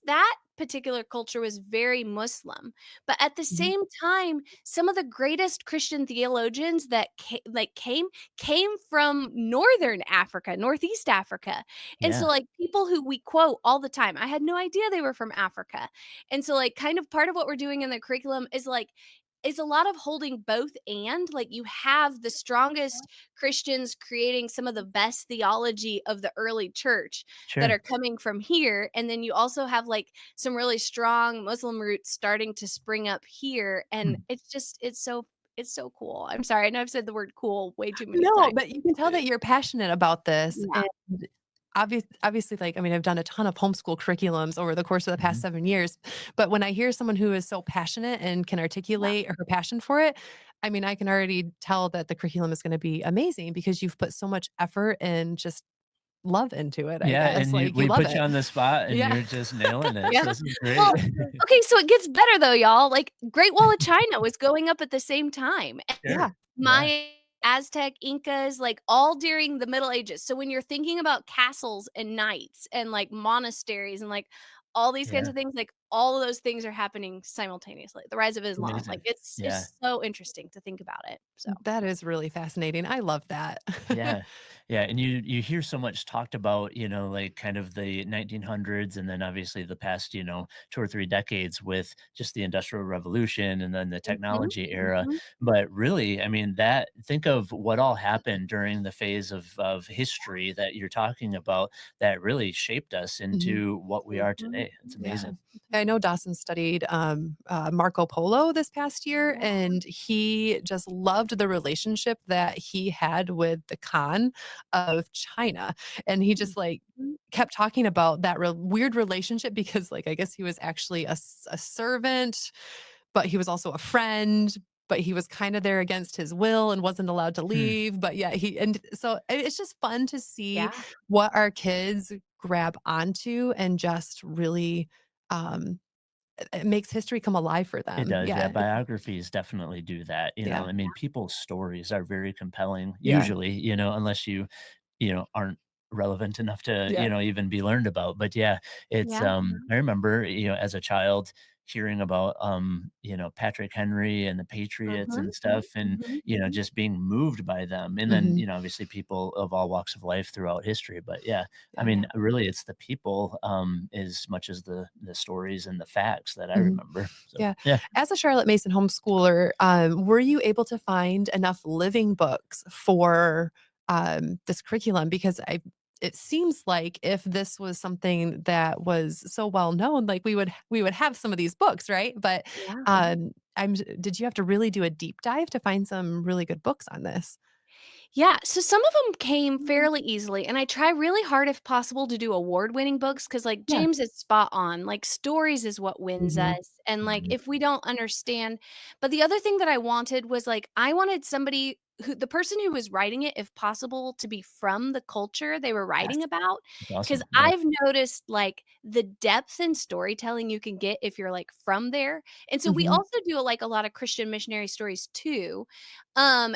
[SPEAKER 3] that particular culture was very Muslim, but at the
[SPEAKER 2] Mhm.
[SPEAKER 3] same time, some of the greatest Christian theologians that came from Northern Africa, Northeast Africa. And so
[SPEAKER 1] Yeah.
[SPEAKER 3] like people who we quote all the time, I had no idea they were from Africa. And so like kind of part of what we're doing in the curriculum is like it's a lot of holding both and, like, you have the strongest Christians creating some of the best theology of the early church that
[SPEAKER 1] Sure.
[SPEAKER 3] are coming from here, and then you also have, like, some really strong Muslim roots starting to spring up here, and
[SPEAKER 1] Hmm.
[SPEAKER 3] it's so cool. I'm sorry, I know I've said the word cool way too many
[SPEAKER 2] No,
[SPEAKER 3] times.
[SPEAKER 2] but you can tell that you're passionate about this,
[SPEAKER 3] Yeah,
[SPEAKER 2] and obviously, like, I mean, I've done a ton of homeschool curriculums over the course of the past
[SPEAKER 1] Hmm.
[SPEAKER 2] 7 years, but when I hear someone who is so passionate and can
[SPEAKER 3] yeah,
[SPEAKER 2] articulate her passion for it, I mean, I can already tell that the curriculum is gonna be amazing because you've put so much effort and just love into it, I
[SPEAKER 1] Yeah,
[SPEAKER 2] guess,
[SPEAKER 1] and
[SPEAKER 2] like, you
[SPEAKER 1] we
[SPEAKER 2] love
[SPEAKER 1] put you
[SPEAKER 2] it.
[SPEAKER 1] on the spot, and
[SPEAKER 2] Yeah.
[SPEAKER 1] you're just nailing it.
[SPEAKER 3] yeah.
[SPEAKER 1] So this is great.
[SPEAKER 3] Well, okay, so it gets better though, y'all, like, Great Wall of China was going up at the same time.
[SPEAKER 1] Sure.
[SPEAKER 2] Yeah.
[SPEAKER 1] Yeah.
[SPEAKER 3] Maya, Aztec, Incas, like, all during the Middle Ages. So when you're thinking about castles and knights and, like, monasteries and, like, all these kinds
[SPEAKER 1] Yeah.
[SPEAKER 3] of things, like, all of those things are happening simultaneously. The rise of Islam, like,
[SPEAKER 1] Amazing. Yeah.
[SPEAKER 3] it's so interesting to think about it, so
[SPEAKER 2] That is really fascinating. I love that.
[SPEAKER 1] Yeah. Yeah, and you hear so much talked about, like, kind of the 1900s, and then obviously the past, 2 or 3 decades with just the Industrial Revolution and then the
[SPEAKER 3] Mhm,
[SPEAKER 1] technology era,
[SPEAKER 3] mhm.
[SPEAKER 1] but really, I mean, that think of what all happened during the phase of history that you're talking about that really shaped us
[SPEAKER 2] Mhm.
[SPEAKER 1] into what we are
[SPEAKER 3] Mhm,
[SPEAKER 1] today. It's
[SPEAKER 2] Yeah.
[SPEAKER 1] amazing.
[SPEAKER 2] I know Dawson studied, Marco Polo this past year,
[SPEAKER 3] yeah,
[SPEAKER 2] and he just loved the relationship that he had with the Khan of China, and he just, like,
[SPEAKER 3] mhm,
[SPEAKER 2] kept talking about that weird relationship because, like, I guess he was actually a servant, but he was also a friend, but he was kinda there against his will and wasn't allowed to
[SPEAKER 1] Hmm.
[SPEAKER 2] leave, but yeah, and so it's just fun to see
[SPEAKER 3] yeah,
[SPEAKER 2] what our kids grab onto and just really, um, it makes history come alive for
[SPEAKER 1] It
[SPEAKER 2] them.
[SPEAKER 1] does, yeah,
[SPEAKER 2] Yeah, it's
[SPEAKER 1] biographies definitely do that,
[SPEAKER 2] yeah,
[SPEAKER 1] I mean, people's stories are very compelling,
[SPEAKER 2] yeah,
[SPEAKER 1] usually, unless aren't relevant enough to,
[SPEAKER 2] yeah,
[SPEAKER 1] even be learned about, but yeah, it's,
[SPEAKER 3] yeah,
[SPEAKER 1] I remember, as a child hearing about, Patrick Henry and the Patriots
[SPEAKER 3] mhm,
[SPEAKER 1] and stuff and,
[SPEAKER 3] mhm.
[SPEAKER 1] just being moved by them, and then,
[SPEAKER 2] mhm,
[SPEAKER 1] obviously people of all walks of life throughout history, but yeah, I
[SPEAKER 2] yeah,
[SPEAKER 1] mean,
[SPEAKER 3] Yeah.
[SPEAKER 1] really, it's the people, as much as the stories and the facts that I
[SPEAKER 2] mhm,
[SPEAKER 1] remember, so,
[SPEAKER 2] yeah.
[SPEAKER 1] yeah.
[SPEAKER 2] As a Charlotte Mason homeschooler, were you able to find enough living books for, this curriculum? Because it seems like if this was something that was so well known, like, we would have some of these books, right? But,
[SPEAKER 3] Yeah.
[SPEAKER 2] did you have to really do a deep dive to find some really good books on this?
[SPEAKER 3] Yeah, so some of them came fairly easily, and I try really hard if possible to do award-winning books because, like,
[SPEAKER 2] Yeah.
[SPEAKER 3] James is spot on, like, stories is what wins
[SPEAKER 2] Mhm,
[SPEAKER 3] us, and, like,
[SPEAKER 1] Mhm.
[SPEAKER 3] if we don't understand but the other thing that I wanted was, like, I wanted somebody who the person who was writing it, if possible, to be from the culture they were
[SPEAKER 2] yes.
[SPEAKER 3] writing about,
[SPEAKER 1] That's
[SPEAKER 3] because
[SPEAKER 1] awesome, yeah.
[SPEAKER 3] I've noticed, like, the depth in storytelling you can get if you're, like, from there, and so we
[SPEAKER 2] Mhm,
[SPEAKER 3] also do, like, a lot of Christian missionary stories too,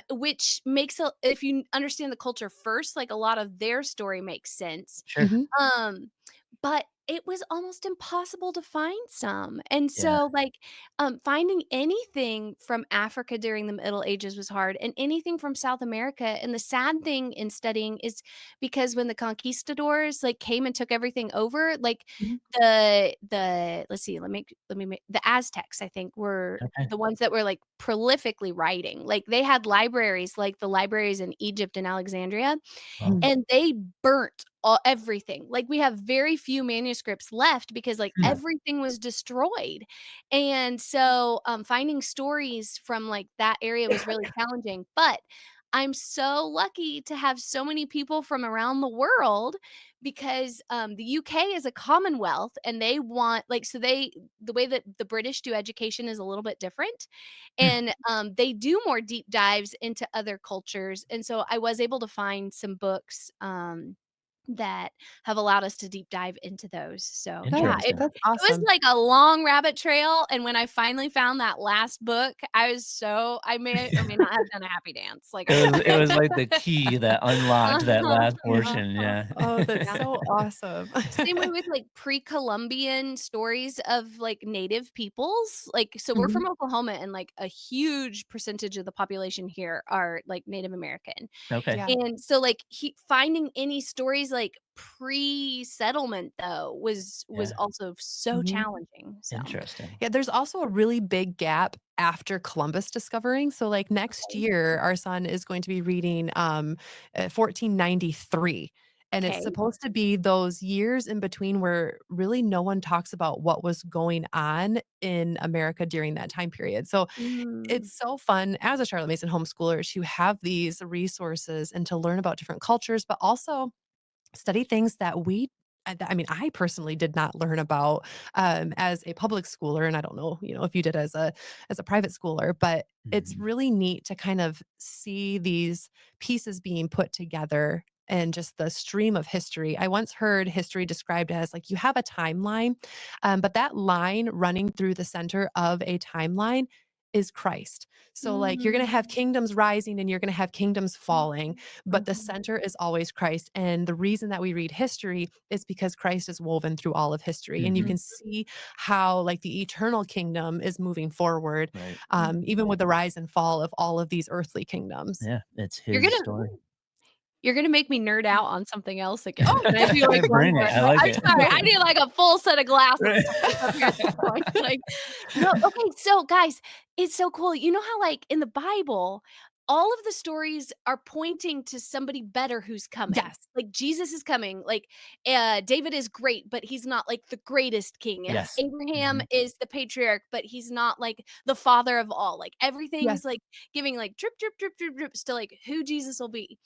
[SPEAKER 3] which makes a if you understand the culture first, like, a lot of their story makes sense.
[SPEAKER 1] Sure.
[SPEAKER 2] mhm,
[SPEAKER 3] Um, but it was almost impossible to find some, and
[SPEAKER 1] Yeah.
[SPEAKER 3] so, like, finding anything from Africa during the Middle Ages was hard, and anything from South America, and the sad thing in studying is because when the conquistadors, like, came and took everything over, like,
[SPEAKER 2] mhm,
[SPEAKER 3] the let's see, let me make the Aztecs, I think, were
[SPEAKER 1] Okay.
[SPEAKER 3] the ones that were, like, prolifically writing, like, they had libraries, like the libraries in Egypt and Alexandria,
[SPEAKER 1] Wow.
[SPEAKER 2] mhm,
[SPEAKER 3] and they burnt everything. Like, we have very few manuscripts left because, like,
[SPEAKER 1] Hmm.
[SPEAKER 3] everything was destroyed. And so, finding stories from, like, that area was really challenging, but I'm so lucky to have so many people from around the world because, the UK is a commonwealth and they want like, so they the way that the British do education is a little bit different,
[SPEAKER 1] Hmm.
[SPEAKER 3] and, they do more deep dives into other cultures, and so I was able to find some books, that have allowed us to deep dive into those. So,
[SPEAKER 2] that
[SPEAKER 3] yeah,
[SPEAKER 1] Interesting.
[SPEAKER 2] that's
[SPEAKER 3] it was
[SPEAKER 2] awesome.
[SPEAKER 3] like a long rabbit trail, and when I finally found that last book, I may or may not have done a happy dance, like, I was
[SPEAKER 1] It was like the key that unlocked that
[SPEAKER 3] Uh-huh,
[SPEAKER 1] last portion,
[SPEAKER 3] uh-huh.
[SPEAKER 1] yeah.
[SPEAKER 2] Oh, that's
[SPEAKER 3] Yeah.
[SPEAKER 2] so awesome.
[SPEAKER 3] Same way with, like, pre-Columbian stories of, like, native peoples, like, so we're
[SPEAKER 2] Mhm,
[SPEAKER 3] from Oklahoma, and, like, a huge percentage of the population here are, like, Native American.
[SPEAKER 1] Okay.
[SPEAKER 2] yeah,
[SPEAKER 3] And so, like, finding any stories like pre-settlement though was
[SPEAKER 1] Yeah.
[SPEAKER 3] also so
[SPEAKER 2] Mhm.
[SPEAKER 3] challenging. So
[SPEAKER 1] Interesting.
[SPEAKER 2] Yeah, there's also a really big gap after Columbus discovering. So, like, next
[SPEAKER 3] okay.
[SPEAKER 2] year, our son is going to be reading, 1493, and it's
[SPEAKER 3] Okay.
[SPEAKER 2] supposed to be those years in between where really no one talks about what was going on in America during that time period. So,
[SPEAKER 3] Mm,
[SPEAKER 2] it's so fun as a Charlotte Mason homeschooler to have these resources and to learn about different cultures, but also study things that I personally did not learn about, as a public schooler, and I don't know, if you did as a private schooler, but it's
[SPEAKER 1] Mhm.
[SPEAKER 2] really neat to kind of see these pieces being put together and just the stream of history. I once heard history described as like you have a timeline, but that line running through the center of a timeline is Christ. So, like, you're gonna have
[SPEAKER 3] mm,
[SPEAKER 2] kingdoms rising and you're gonna have kingdoms falling, but the
[SPEAKER 3] mhm,
[SPEAKER 2] center is always Christ. And the reason that we read history is because Christ is woven through all of history. And you
[SPEAKER 3] mm,
[SPEAKER 1] Mhm.
[SPEAKER 2] can see how, like, the eternal kingdom is moving forward,
[SPEAKER 1] Right.
[SPEAKER 3] mm.
[SPEAKER 2] even with the rise and fall of all of these earthly kingdoms.
[SPEAKER 1] Yeah, it's
[SPEAKER 3] You're
[SPEAKER 1] his
[SPEAKER 3] gonna
[SPEAKER 1] story.
[SPEAKER 3] You're gonna make me nerd out on something else again, and I feel like one
[SPEAKER 1] Bring
[SPEAKER 3] more
[SPEAKER 1] it, I like
[SPEAKER 3] I'm
[SPEAKER 1] it.
[SPEAKER 3] sorry, I need, like, a full set of glasses
[SPEAKER 1] Right.
[SPEAKER 3] to look up here at this point, like no, okay, so, guys, it's so cool, you know how, like, in the Bible, all of the stories are pointing to somebody better who's coming,
[SPEAKER 2] Yes.
[SPEAKER 3] like, Jesus is coming, like, David is great, but he's not, like, the greatest king, and
[SPEAKER 1] Yes.
[SPEAKER 3] Abraham
[SPEAKER 1] Mhm.
[SPEAKER 3] is the patriarch, but he's not, like, the father of all, like,
[SPEAKER 2] Yes.
[SPEAKER 3] everything's, like, giving, like, drip, drip, drip, drip, drips to, like, who Jesus will be.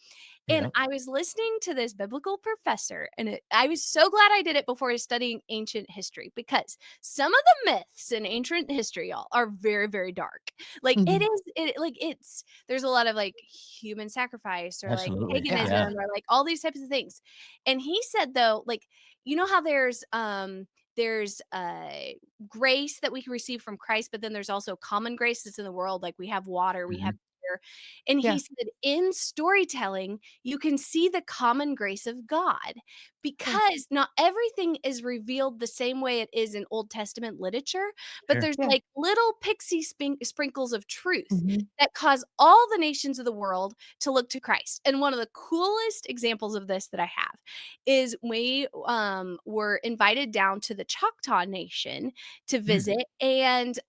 [SPEAKER 3] And
[SPEAKER 1] Yep.
[SPEAKER 3] I was listening to this biblical professor, and I was so glad I did it before studying ancient history because some of the myths in ancient history, y'all, are very, very dark. Like
[SPEAKER 2] Mhm.
[SPEAKER 3] there's a lot of like human sacrifice or like
[SPEAKER 1] Absolutely.
[SPEAKER 2] Yeah.
[SPEAKER 3] paganism
[SPEAKER 1] Yeah.
[SPEAKER 3] or like all these types of things. And he said though, like, you know how there's grace that we can receive from Christ, but then there's also common grace that's in the world. Like we have water, we have
[SPEAKER 1] Mhm.
[SPEAKER 3] air. And he
[SPEAKER 2] Yeah.
[SPEAKER 3] said, in storytelling, you can see the common grace of God
[SPEAKER 2] Yeah.
[SPEAKER 3] because not everything is revealed the same way it is in Old Testament literature, but
[SPEAKER 1] Sure.
[SPEAKER 3] there's
[SPEAKER 2] Yeah.
[SPEAKER 3] like little pixie sprinkles of truth
[SPEAKER 2] Mhm.
[SPEAKER 3] that cause all the nations of the world to look to Christ. And one of the coolest examples of this that I have is we were invited down to the Choctaw Nation to
[SPEAKER 1] Mm.
[SPEAKER 3] visit. And,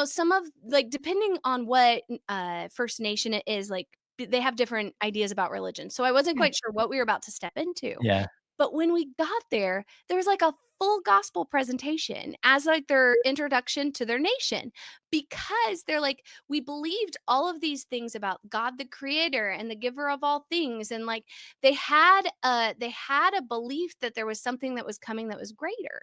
[SPEAKER 3] some of like, depending on what First Nation it is, like, they have different ideas about religion. So I wasn't
[SPEAKER 2] Yeah.
[SPEAKER 3] quite sure what we were about to step into.
[SPEAKER 1] Yeah.
[SPEAKER 3] But when we got there was like a full gospel presentation as like their introduction to their nation because they're like, we believed all of these things about God the creator and the giver of all things. And like they had a belief that there was something that was coming that was greater.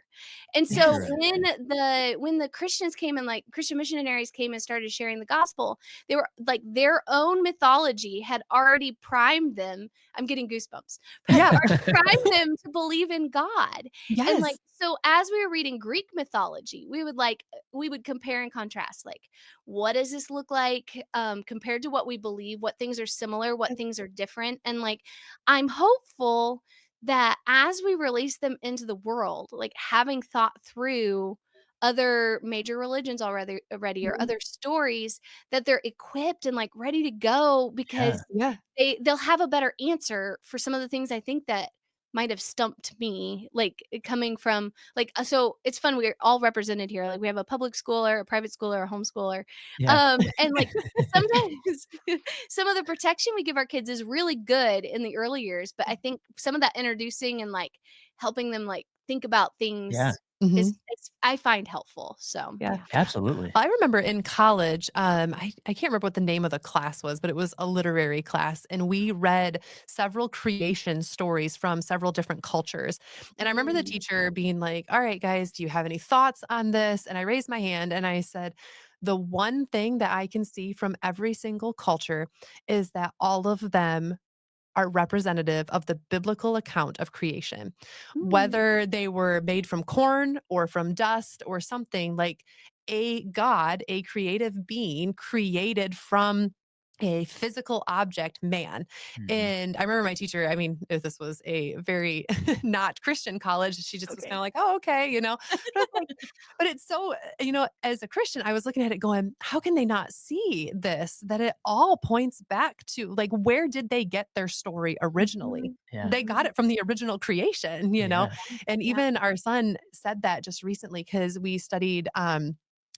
[SPEAKER 3] And so when
[SPEAKER 1] Interesting.
[SPEAKER 3] the Christians came and like Christian missionaries came and started sharing the gospel, they were like their own mythology had already primed them. I'm getting goosebumps. Had
[SPEAKER 2] Yeah.
[SPEAKER 3] primed them to believe in God. And, like,
[SPEAKER 2] Yes.
[SPEAKER 3] so as we were reading Greek mythology, we would compare and contrast, like, what does this look like, compared to what we believe? What things are similar? What things are different? And, like, I'm hopeful that as we release them into the world, like, having thought through other major religions already or
[SPEAKER 2] Mhm.
[SPEAKER 3] other stories, that they're equipped and, like, ready to go
[SPEAKER 1] Yeah.
[SPEAKER 3] because
[SPEAKER 2] Yeah.
[SPEAKER 3] they'll have a better answer for some of the things I think that might have stumped me, like, coming from like, so it's fun, we're all represented here, like, we have a public schooler, a private schooler, a homeschooler,
[SPEAKER 1] Yeah.
[SPEAKER 3] and, like, sometimes some of the protection we give our kids is really good in the early years, but I think some of that introducing and, like, helping them, like, think about
[SPEAKER 1] Yeah.
[SPEAKER 3] things
[SPEAKER 2] Mhm.
[SPEAKER 3] is I find helpful, so,
[SPEAKER 2] Yeah.
[SPEAKER 3] yeah.
[SPEAKER 1] Absolutely.
[SPEAKER 2] I remember in college, I can't remember what the name of the class was, but it was a literary class, and we read several creation stories from several different cultures. And I remember the
[SPEAKER 3] Mm,
[SPEAKER 2] teacher being like, "All right, guys, do you have any thoughts on this?" And I raised my hand and I said, "The one thing that I can see from every single culture is that all of them are representative of the biblical account of creation.
[SPEAKER 3] mm,
[SPEAKER 2] Whether they were made from corn or from dust or something, like a God, a creative being created from a physical object man.
[SPEAKER 1] Mhm.
[SPEAKER 2] And I remember my teacher, I mean, if this was a very not Christian college, she just was kind
[SPEAKER 3] Okay.
[SPEAKER 2] of like, oh, okay, but it's like, but it's so, as a Christian, I was looking at it going, how can they not see this? That it all points back to like, where did they get their story originally?
[SPEAKER 3] Mhm.
[SPEAKER 1] Yeah.
[SPEAKER 2] They got
[SPEAKER 3] Mhm.
[SPEAKER 2] it from the original creation.
[SPEAKER 1] Yeah.
[SPEAKER 2] And
[SPEAKER 3] Yeah.
[SPEAKER 2] even our son said that just recently because we studied,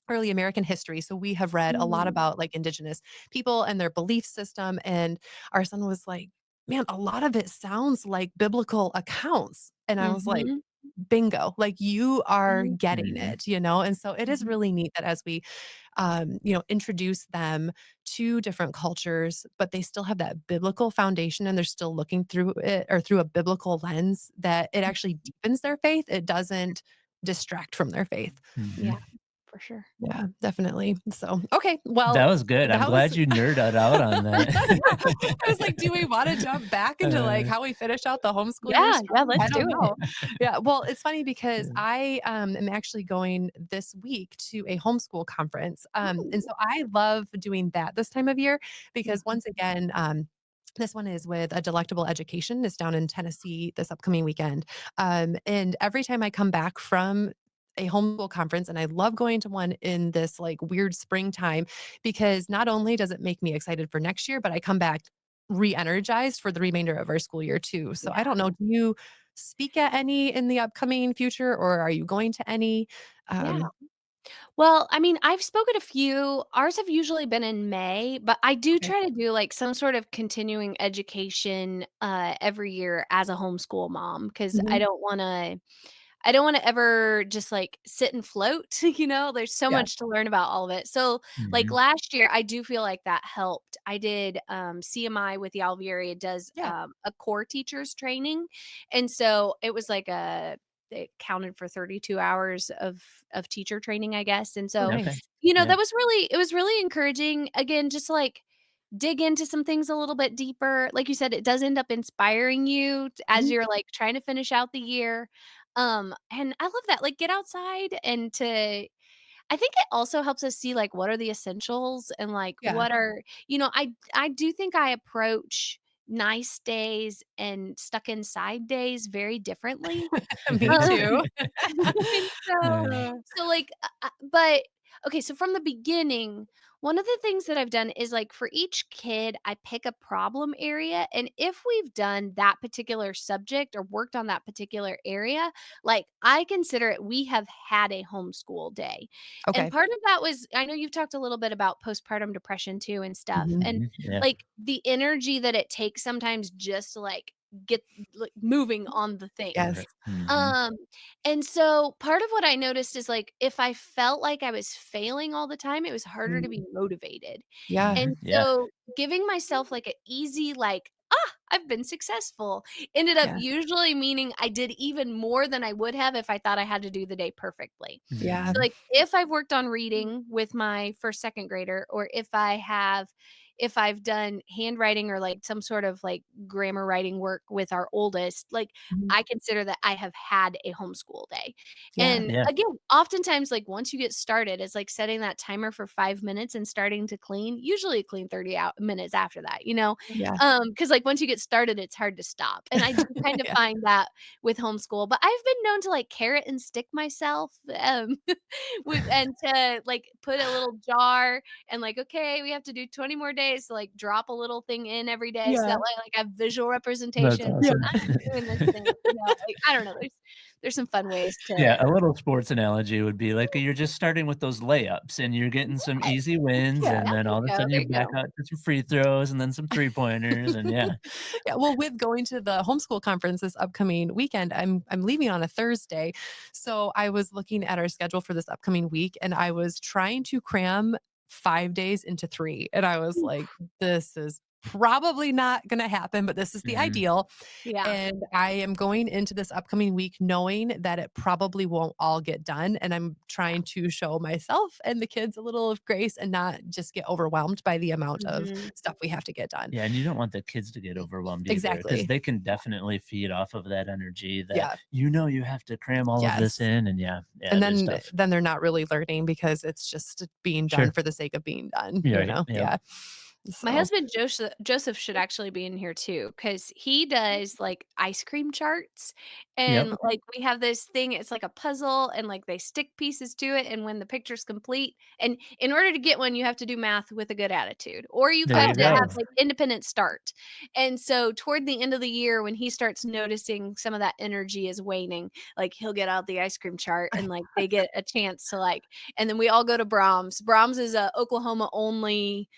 [SPEAKER 2] early American history. So we have read a lot
[SPEAKER 3] Mhm.
[SPEAKER 2] about like indigenous people and their belief system. And our son was like, man, a lot of it sounds like biblical accounts. And I was like,
[SPEAKER 3] Mhm.
[SPEAKER 2] bingo, like you are
[SPEAKER 3] Mhm.
[SPEAKER 2] getting
[SPEAKER 1] Mhm.
[SPEAKER 2] it. And so it is
[SPEAKER 3] Mhm.
[SPEAKER 2] really neat that as we, introduce them to different cultures, but they still have that biblical foundation and they're still looking through it or through a biblical lens that it actually deepens their faith. It doesn't distract from their faith.
[SPEAKER 3] Yeah,
[SPEAKER 1] Mhm.
[SPEAKER 3] for sure.
[SPEAKER 2] Yeah, definitely. So, okay, well,
[SPEAKER 1] That was good. I'm
[SPEAKER 2] that was
[SPEAKER 1] glad you nerded out on that.
[SPEAKER 2] I was like, do we wanna jump back into, like,
[SPEAKER 1] Uh,
[SPEAKER 2] how we finish out the homeschool year
[SPEAKER 3] Yeah, yeah,
[SPEAKER 2] strong? I
[SPEAKER 3] let's do
[SPEAKER 2] don't
[SPEAKER 3] it.
[SPEAKER 2] know. Yeah, well, it's funny because
[SPEAKER 1] yeah.
[SPEAKER 2] I, am actually going this week to a homeschool conference, and
[SPEAKER 3] Ooh.
[SPEAKER 2] so I love doing that this time of year because
[SPEAKER 3] Mhm.
[SPEAKER 2] once again, this one is with a delectable education. It's down in Tennessee this upcoming weekend, and every time I come back from a homeschool conference, and I love going to one in this, like, weird springtime because not only does it make me excited for next year, but I come back re-energized for the remainder of our school year too. So I
[SPEAKER 3] Yeah.
[SPEAKER 2] don't know, do you speak at any in the upcoming future, or are you going to any?
[SPEAKER 3] Yeah.
[SPEAKER 2] Um,
[SPEAKER 3] Well, I mean, I've spoken a few. Ours have usually been in May, but I do
[SPEAKER 2] okay.
[SPEAKER 3] try to do like some sort of continuing education every year as a homeschool mom because
[SPEAKER 2] Mhm.
[SPEAKER 3] I don't wanna ever just, like, sit and float, There's so
[SPEAKER 2] Yeah.
[SPEAKER 3] much to learn about all of it. So, like,
[SPEAKER 1] Mhm.
[SPEAKER 3] last year, I do feel like that helped. I did, CMI with the Alva area does,
[SPEAKER 2] Yeah.
[SPEAKER 3] a core teachers training, and so it was like it counted for 32 hours of teacher training, I guess, and
[SPEAKER 2] Oh,
[SPEAKER 3] so,
[SPEAKER 1] Okay.
[SPEAKER 2] nice.
[SPEAKER 1] Yeah.
[SPEAKER 3] that was really it was really encouraging, again, just, to like, dig into some things a little bit deeper. Like you said, it does end up inspiring you t as
[SPEAKER 2] Mhm.
[SPEAKER 3] you're, like, trying to finish out the year. And I love that, like, get outside and to I think it also helps us see, like, what are the essentials and, like,
[SPEAKER 2] Yeah.
[SPEAKER 3] I do think I approach nice days and stuck inside days very differently.
[SPEAKER 2] Me
[SPEAKER 3] Um,
[SPEAKER 2] too.
[SPEAKER 3] and so
[SPEAKER 1] Yeah.
[SPEAKER 3] like, but okay, so from the beginning, one of the things that I've done is like for each kid, I pick a problem area. And if we've done that particular subject or worked on that particular area, like I consider it, we have had a homeschool day. And
[SPEAKER 2] Okay.
[SPEAKER 3] part of that was, I know you've talked a little bit about postpartum depression too and stuff.
[SPEAKER 2] Mhm.
[SPEAKER 3] And
[SPEAKER 1] Mhm. Yeah.
[SPEAKER 3] like the energy that it takes sometimes just to like get like moving on the
[SPEAKER 2] Yes.
[SPEAKER 3] things.
[SPEAKER 1] Mhm.
[SPEAKER 3] Um, and so part of what I noticed is like if I felt like I was failing all the time, it was harder to be
[SPEAKER 2] Mhm.
[SPEAKER 3] motivated.
[SPEAKER 2] Yeah.
[SPEAKER 3] And
[SPEAKER 1] Mhm. Yeah.
[SPEAKER 3] so giving myself like an easy like, "Ah, I've been successful," ended up
[SPEAKER 2] Yeah.
[SPEAKER 3] usually meaning I did even more than I would have if I thought I had to do the day perfectly.
[SPEAKER 2] Yeah.
[SPEAKER 3] So,
[SPEAKER 1] Mhm.
[SPEAKER 3] like, if I've worked on reading with my first, second grader, or if I've done handwriting or, like, some sort of, like, grammar writing work with our oldest, like,
[SPEAKER 2] Mhm.
[SPEAKER 3] I consider that I have had a homeschool day.
[SPEAKER 2] Yeah.
[SPEAKER 3] And,
[SPEAKER 1] Yeah.
[SPEAKER 3] again, oftentimes, like, once you get started, it's like setting that timer for 5 minutes and starting to clean, usually clean 30 minutes after that, you know?
[SPEAKER 2] Yeah.
[SPEAKER 3] Because like, once you get started, it's hard to stop, and I do kind of
[SPEAKER 2] Yeah.
[SPEAKER 3] find that with homeschool, but I've been known to, like, carrot and stick myself, with and to, like, put a little jar and, like, "Okay, we have to do 20 more days," to, like, drop a little thing in every day so that
[SPEAKER 2] Yeah.
[SPEAKER 3] way, like, I have visual
[SPEAKER 1] That's
[SPEAKER 3] representation.
[SPEAKER 2] Yeah.
[SPEAKER 1] awesome.
[SPEAKER 3] I'm doing this thing, like, I don't know, there's some fun ways
[SPEAKER 1] Yeah,
[SPEAKER 3] to
[SPEAKER 1] a little sports analogy would be like you're just starting with those layups and you're getting some
[SPEAKER 3] Yes,
[SPEAKER 1] easy wins,
[SPEAKER 2] Yeah.
[SPEAKER 1] and
[SPEAKER 3] yeah,
[SPEAKER 1] then
[SPEAKER 3] there
[SPEAKER 1] all of a
[SPEAKER 3] you go,
[SPEAKER 1] sudden
[SPEAKER 3] there
[SPEAKER 1] you're
[SPEAKER 3] you
[SPEAKER 1] back
[SPEAKER 3] go.
[SPEAKER 1] out to some free throws and then some three-pointers, and yeah.
[SPEAKER 2] Yeah, well, with going to the homeschool conference this upcoming weekend, I'm leaving on a Thursday. So I was looking at our schedule for this upcoming week and I was trying to cram 5 days into 3. And I was like,
[SPEAKER 3] Oof,
[SPEAKER 2] this is probably not going to happen, but this is the
[SPEAKER 1] Mhm.
[SPEAKER 2] ideal.
[SPEAKER 3] yeah,
[SPEAKER 2] And I am going into this upcoming week knowing that it probably won't all get done. And I'm
[SPEAKER 3] yeah,
[SPEAKER 2] trying to show myself and the kids a little of grace and not just get overwhelmed by the amount of
[SPEAKER 3] mhm,
[SPEAKER 2] stuff we have to get done.
[SPEAKER 1] Yeah, and you don't want the kids to get overwhelmed either, because
[SPEAKER 2] Exactly.
[SPEAKER 1] they can definitely feed off of that energy that,
[SPEAKER 2] Yeah.
[SPEAKER 1] you have to cram all of this
[SPEAKER 2] Yes.
[SPEAKER 1] in, and yeah, yeah,
[SPEAKER 2] And
[SPEAKER 1] it is
[SPEAKER 2] then
[SPEAKER 1] tough.
[SPEAKER 2] then they're not really learning because it's just being done
[SPEAKER 1] Sure.
[SPEAKER 2] for the sake of being done,
[SPEAKER 1] Yeah,
[SPEAKER 2] you
[SPEAKER 1] right,
[SPEAKER 2] know?
[SPEAKER 1] yep.
[SPEAKER 2] Yeah.
[SPEAKER 3] My
[SPEAKER 2] So,
[SPEAKER 3] husband Joseph should actually be in here too, because he does, like, ice cream charts,
[SPEAKER 1] Yep.
[SPEAKER 3] and, like, we have this thing, it's like a puzzle, and, like, they stick pieces to it, and when the picture's complete and in order to get one, you have to do math with a good attitude, or you
[SPEAKER 1] There
[SPEAKER 3] have
[SPEAKER 1] you
[SPEAKER 3] to have,
[SPEAKER 1] go.
[SPEAKER 3] like, independent start, and so toward the end of the year, when he starts noticing some of that energy is waning, like, he'll get out the ice cream chart, and, like, they get a chance to, like and then we all go to Brahms. Brahms is a Oklahoma only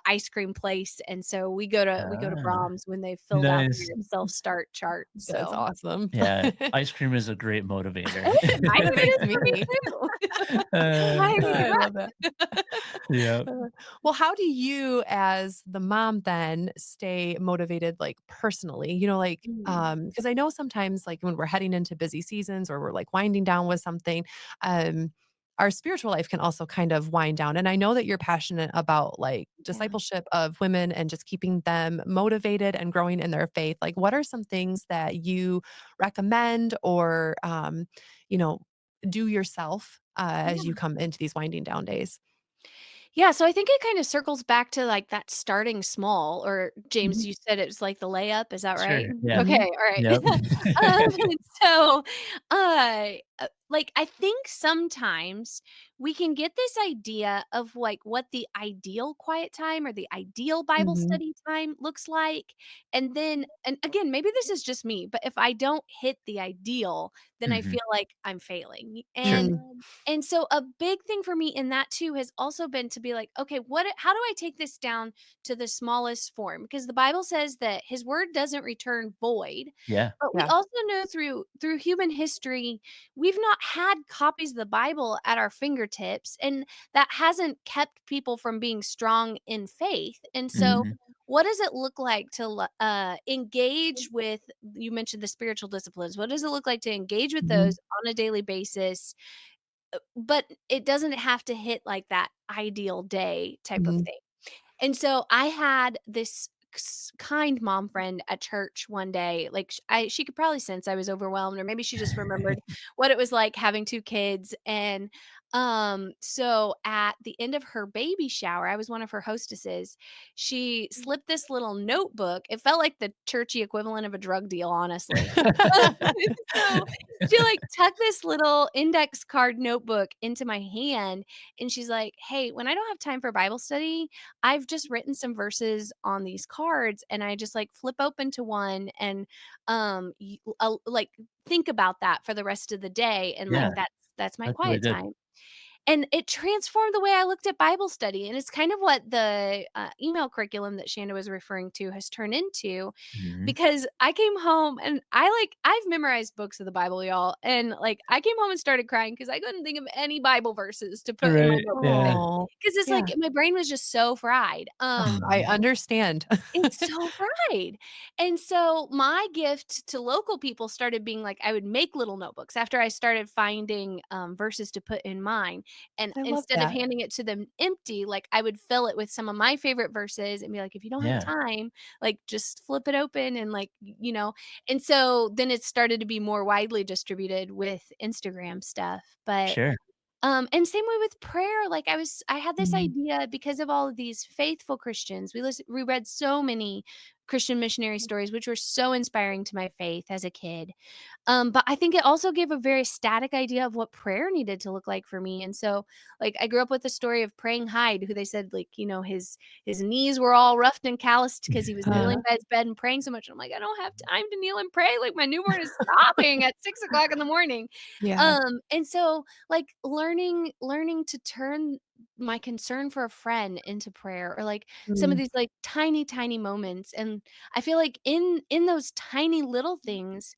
[SPEAKER 3] ice cream place, and so we go to
[SPEAKER 1] Ah,
[SPEAKER 3] Brahms when they've filled out
[SPEAKER 1] nice.
[SPEAKER 3] their self-start chart,
[SPEAKER 2] that's
[SPEAKER 3] so
[SPEAKER 2] awesome.
[SPEAKER 1] Yeah, ice cream is a great motivator.
[SPEAKER 3] I think it
[SPEAKER 2] Motivates
[SPEAKER 3] is for me
[SPEAKER 2] me.
[SPEAKER 3] too. I
[SPEAKER 1] Uh,
[SPEAKER 3] mean,
[SPEAKER 2] I love that.
[SPEAKER 1] yep.
[SPEAKER 2] Well, how do you as the mom then stay motivated, like, personally? Like,
[SPEAKER 3] Mm,
[SPEAKER 2] because I know sometimes, like, when we're heading into busy seasons or we're, like, winding down with something, um, our spiritual life can also kind of wind down, and I know that you're passionate about, like,
[SPEAKER 3] yeah.
[SPEAKER 2] discipleship of women and just keeping them motivated and growing in their faith. Like, what are some things that you recommend or, you know, do yourself, as you come into these winding down days?
[SPEAKER 3] Yeah, so I think it kind of circles back to like that starting small, or James,
[SPEAKER 2] Mhm.
[SPEAKER 3] you said it was like the layup, is that right?
[SPEAKER 1] Sure, yeah.
[SPEAKER 3] Okay,
[SPEAKER 2] Mhm.
[SPEAKER 3] all right.
[SPEAKER 1] Yep.
[SPEAKER 3] And so, like I think sometimes we can get this idea of like what the ideal quiet time or the ideal Bible
[SPEAKER 2] Mhm.
[SPEAKER 3] study time looks like. And again, maybe this is just me, but if I don't hit the ideal, then I
[SPEAKER 1] Mhm.
[SPEAKER 3] feel like I'm failing.
[SPEAKER 1] Sure.
[SPEAKER 3] And so a big thing for me in that too has also been to be like, okay, how do I take this down to the smallest form? Because the Bible says that his word doesn't return void.
[SPEAKER 1] Yeah.
[SPEAKER 3] But we
[SPEAKER 2] Yeah.
[SPEAKER 3] also know through human history, we've not had copies of the Bible at our fingertips, and that hasn't kept people from being strong in faith. And so
[SPEAKER 1] Mhm.
[SPEAKER 3] what does it look like to engage with, you mentioned the spiritual disciplines, what does it look like to engage with
[SPEAKER 2] Mhm.
[SPEAKER 3] those on a daily basis, but it doesn't have to hit like that ideal day type of
[SPEAKER 2] Mhm.
[SPEAKER 3] thing. And so I had this kind mom friend at church one day. Like she could probably sense I was overwhelmed, or maybe she just remembered what it was like having two kids. And so at the end of her baby shower, I was one of her hostesses. She slipped this little notebook. It felt like the churchy equivalent of a drug deal, honestly. So she like tucked this little index card notebook into my hand, and she's like, "Hey, when I don't have time for Bible study, I've just written some verses on these cards, and I just like flip open to one and like think about that for the rest of the day, and like
[SPEAKER 1] Yeah,
[SPEAKER 3] that's my
[SPEAKER 1] that's really
[SPEAKER 3] quiet
[SPEAKER 1] good.
[SPEAKER 3] time." And it transformed the way I looked at Bible study, and it's kind of what the email curriculum that Shanda was referring to has turned into,
[SPEAKER 1] Mhm.
[SPEAKER 3] because I came home and I've memorized books of the Bible, y'all, and, like, I came home and started crying because I couldn't think of any Bible verses to put in my
[SPEAKER 1] Right,
[SPEAKER 3] notebook,
[SPEAKER 1] yeah.
[SPEAKER 2] Oh,
[SPEAKER 3] because it's like
[SPEAKER 2] yeah.
[SPEAKER 3] my brain was just so fried.
[SPEAKER 2] Ugh, I
[SPEAKER 1] Mhm.
[SPEAKER 2] understand.
[SPEAKER 3] It's so fried. And so my gift to local people started being like I would make little notebooks after I started finding verses to put in mine. And
[SPEAKER 2] I love
[SPEAKER 3] instead of
[SPEAKER 2] that.
[SPEAKER 3] handing it to them empty, like I would fill it with some of my favorite verses and be like, if you don't have
[SPEAKER 1] Yeah,
[SPEAKER 3] time, like just flip it open and like, And so then it started to be more widely distributed with Instagram stuff. But
[SPEAKER 1] sure.
[SPEAKER 3] and same way with prayer, like, I had this
[SPEAKER 2] Mhm.
[SPEAKER 3] idea because of all of these faithful Christians. We read so many Christian missionary stories, which were so inspiring to my faith as a kid. But I think it also gave a very static idea of what prayer needed to look like for me. And so, like, I grew up with the story of praying Hyde, who they said, like, his knees were all roughed and calloused because he was
[SPEAKER 2] Uh,
[SPEAKER 3] kneeling by his bed and praying so much. And I'm like, I don't have time to kneel and pray. Like, my newborn is sobbing at 6 o'clock in the morning.
[SPEAKER 2] yeah.
[SPEAKER 3] And so, like, learning to turn my concern for a friend into prayer, or like some of
[SPEAKER 2] Mm,
[SPEAKER 3] these like tiny tiny moments. And I feel like in those tiny little things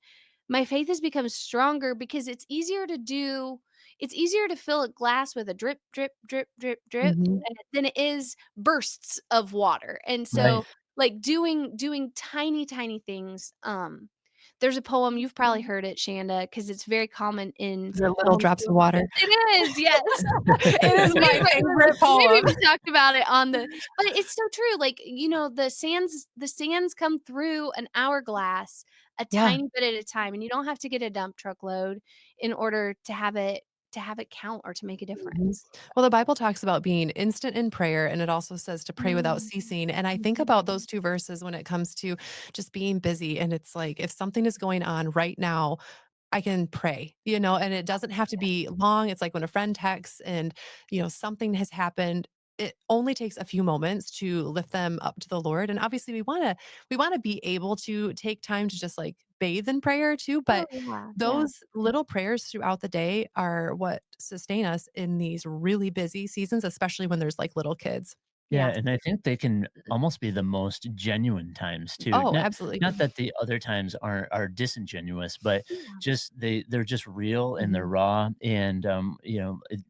[SPEAKER 3] my faith has become stronger, because it's easier to fill a glass with a drip, drip, drip, drip, drip
[SPEAKER 2] mhm.
[SPEAKER 3] than it is bursts of water. And
[SPEAKER 1] Right.
[SPEAKER 3] so, like, doing tiny, tiny things. There's a poem, you've probably heard it, Shanda, because it's very common in
[SPEAKER 2] The
[SPEAKER 3] the
[SPEAKER 2] little drops of
[SPEAKER 3] homeschool
[SPEAKER 2] water.
[SPEAKER 3] movement. It is, yes.
[SPEAKER 2] It is my favorite
[SPEAKER 3] Maybe
[SPEAKER 2] poem.
[SPEAKER 3] we talked about it on the but it's so true, like, the sands come through an hourglass a
[SPEAKER 2] Yeah.
[SPEAKER 3] tiny bit at a time, and you don't have to get a dump truck load in order to have it to have it count or to make a
[SPEAKER 2] Mhm.
[SPEAKER 3] difference.
[SPEAKER 2] Well, the Bible talks about being instant in prayer, and it also says to pray without
[SPEAKER 3] Mm,
[SPEAKER 2] ceasing. And I think
[SPEAKER 3] mhm.
[SPEAKER 2] about those 2 verses when it comes to just being busy. And it's like, if something is going on right now, I can pray, and it doesn't have to be long. It's like when a friend texts and, something has happened, it only takes a few moments to lift them up to the Lord. And obviously we want to be able to take time to just like bathe in prayer too,
[SPEAKER 3] Oh,
[SPEAKER 2] but
[SPEAKER 3] yeah, yeah.
[SPEAKER 2] those little prayers throughout the day are what sustain us in these really busy seasons, especially when there's like little kids.
[SPEAKER 1] Yeah,
[SPEAKER 3] Yeah.
[SPEAKER 1] and I think they can almost be the most genuine times too.
[SPEAKER 2] Oh,
[SPEAKER 1] Not
[SPEAKER 2] absolutely.
[SPEAKER 1] not that the other times are disingenuous, but
[SPEAKER 3] Yeah.
[SPEAKER 1] just they're just real and they're
[SPEAKER 2] Mhm.
[SPEAKER 1] raw, and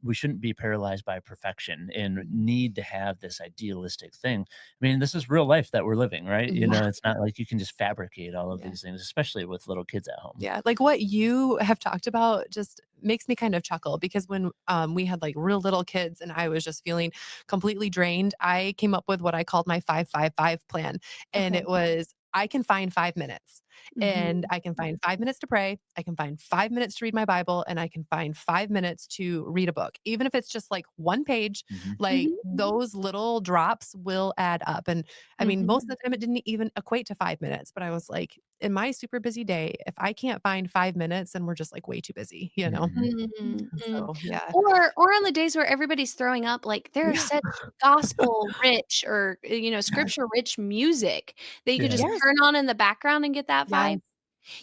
[SPEAKER 1] we shouldn't be paralyzed by perfection and need to have this idealistic thing. I mean, this is real life that we're living, right?
[SPEAKER 2] Mhm.
[SPEAKER 1] It's not like you can just fabricate all of
[SPEAKER 2] Yeah.
[SPEAKER 1] these things, especially with little kids at home.
[SPEAKER 2] Yeah, like what you have talked about just makes me kind of chuckle because when we had like real little kids and I was just feeling completely drained, I came up with what I called my 5-5-5 plan. And
[SPEAKER 3] Okay.
[SPEAKER 2] it was I can find 5 minutes and
[SPEAKER 3] Mhm.
[SPEAKER 2] I can find 5 minutes to pray. I can find 5 minutes to read my Bible and I can find 5 minutes to read a book. Even if it's just like one page,
[SPEAKER 1] Mhm.
[SPEAKER 2] like
[SPEAKER 3] Mhm.
[SPEAKER 2] those little drops will add up. And I mean,
[SPEAKER 3] Mhm.
[SPEAKER 2] most of the time it didn't even equate to 5 minutes, but I was like, in my super busy day, if I can't find 5 minutes, then we're just like way too busy, you know?
[SPEAKER 1] Mhm.
[SPEAKER 3] Mm, mm.
[SPEAKER 2] So yeah.
[SPEAKER 3] Or on the days where everybody's throwing up, like, there's
[SPEAKER 2] Yeah.
[SPEAKER 3] such gospel rich or,
[SPEAKER 2] Yes.
[SPEAKER 3] scripture rich music that you could
[SPEAKER 1] Yeah.
[SPEAKER 3] just
[SPEAKER 2] Yes.
[SPEAKER 3] turn on in the background and get that vibe.
[SPEAKER 2] Yes.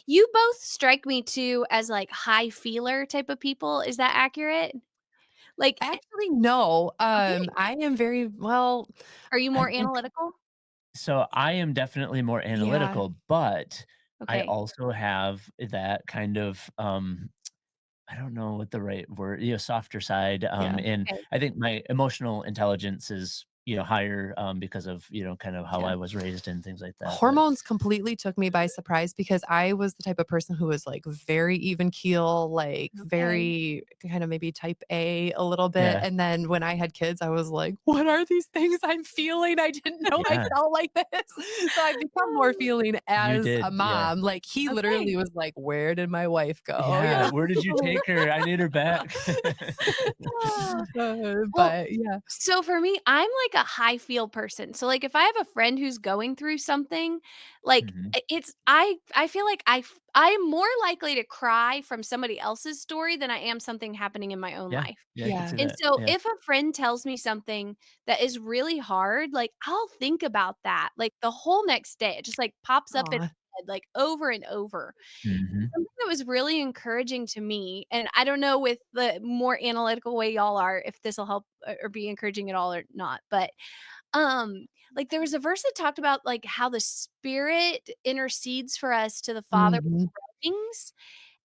[SPEAKER 3] You both strike me too as, like, high feeler type of people. Is that accurate? Like,
[SPEAKER 2] Actually, no.
[SPEAKER 3] okay.
[SPEAKER 2] I am very well,
[SPEAKER 3] Are you
[SPEAKER 1] I
[SPEAKER 3] more
[SPEAKER 1] think
[SPEAKER 3] analytical?
[SPEAKER 1] so. I am definitely more
[SPEAKER 2] yeah.
[SPEAKER 1] analytical, but I
[SPEAKER 3] Okay.
[SPEAKER 1] also have that kind of I don't know what the right word, softer side.
[SPEAKER 2] Yeah.
[SPEAKER 1] And
[SPEAKER 3] Okay.
[SPEAKER 1] I think my emotional intelligence is, higher, because of, kind of how
[SPEAKER 2] Yeah.
[SPEAKER 1] I was raised and things like that. But
[SPEAKER 2] Hormones completely took me by surprise because I was the type of person who was, like, very even keel, like,
[SPEAKER 3] Okay.
[SPEAKER 2] very kind of maybe type A little bit,
[SPEAKER 1] yeah,
[SPEAKER 2] and then when I had kids, I was like, "What are these things I'm feeling? I didn't know I
[SPEAKER 1] yeah,
[SPEAKER 2] felt like this." So I've become more feeling
[SPEAKER 1] you
[SPEAKER 2] as a
[SPEAKER 1] did. Yeah.
[SPEAKER 2] mom, like, he
[SPEAKER 3] Okay.
[SPEAKER 2] literally was like, "Where did my wife go?"
[SPEAKER 1] Yeah. Where did you take her? I need her back.
[SPEAKER 3] Ah. Well,
[SPEAKER 2] But yeah.
[SPEAKER 3] so for me, I'm like a high feel person. So like if I have a friend who's going through something, like
[SPEAKER 1] Mhm.
[SPEAKER 3] it's I feel like I'm more likely to cry from somebody else's story than I am something happening in my own
[SPEAKER 1] Yeah.
[SPEAKER 3] life.
[SPEAKER 1] Yeah. I could
[SPEAKER 2] Yeah.
[SPEAKER 1] see
[SPEAKER 3] And
[SPEAKER 1] that.
[SPEAKER 3] so
[SPEAKER 1] Yeah.
[SPEAKER 3] if a friend tells me something that is really hard, like I'll think about that like the whole next day. It just like pops up in
[SPEAKER 2] Aw.
[SPEAKER 3] my head like over and over.
[SPEAKER 1] Hmm.
[SPEAKER 3] Something that was really encouraging to me, and I don't know with the more analytical way y'all are, if this'll help or be encouraging at all or not, but, like, there was a verse that talked about, like, how the Spirit intercedes for us to the Father
[SPEAKER 2] Mhm.
[SPEAKER 3] with groanings,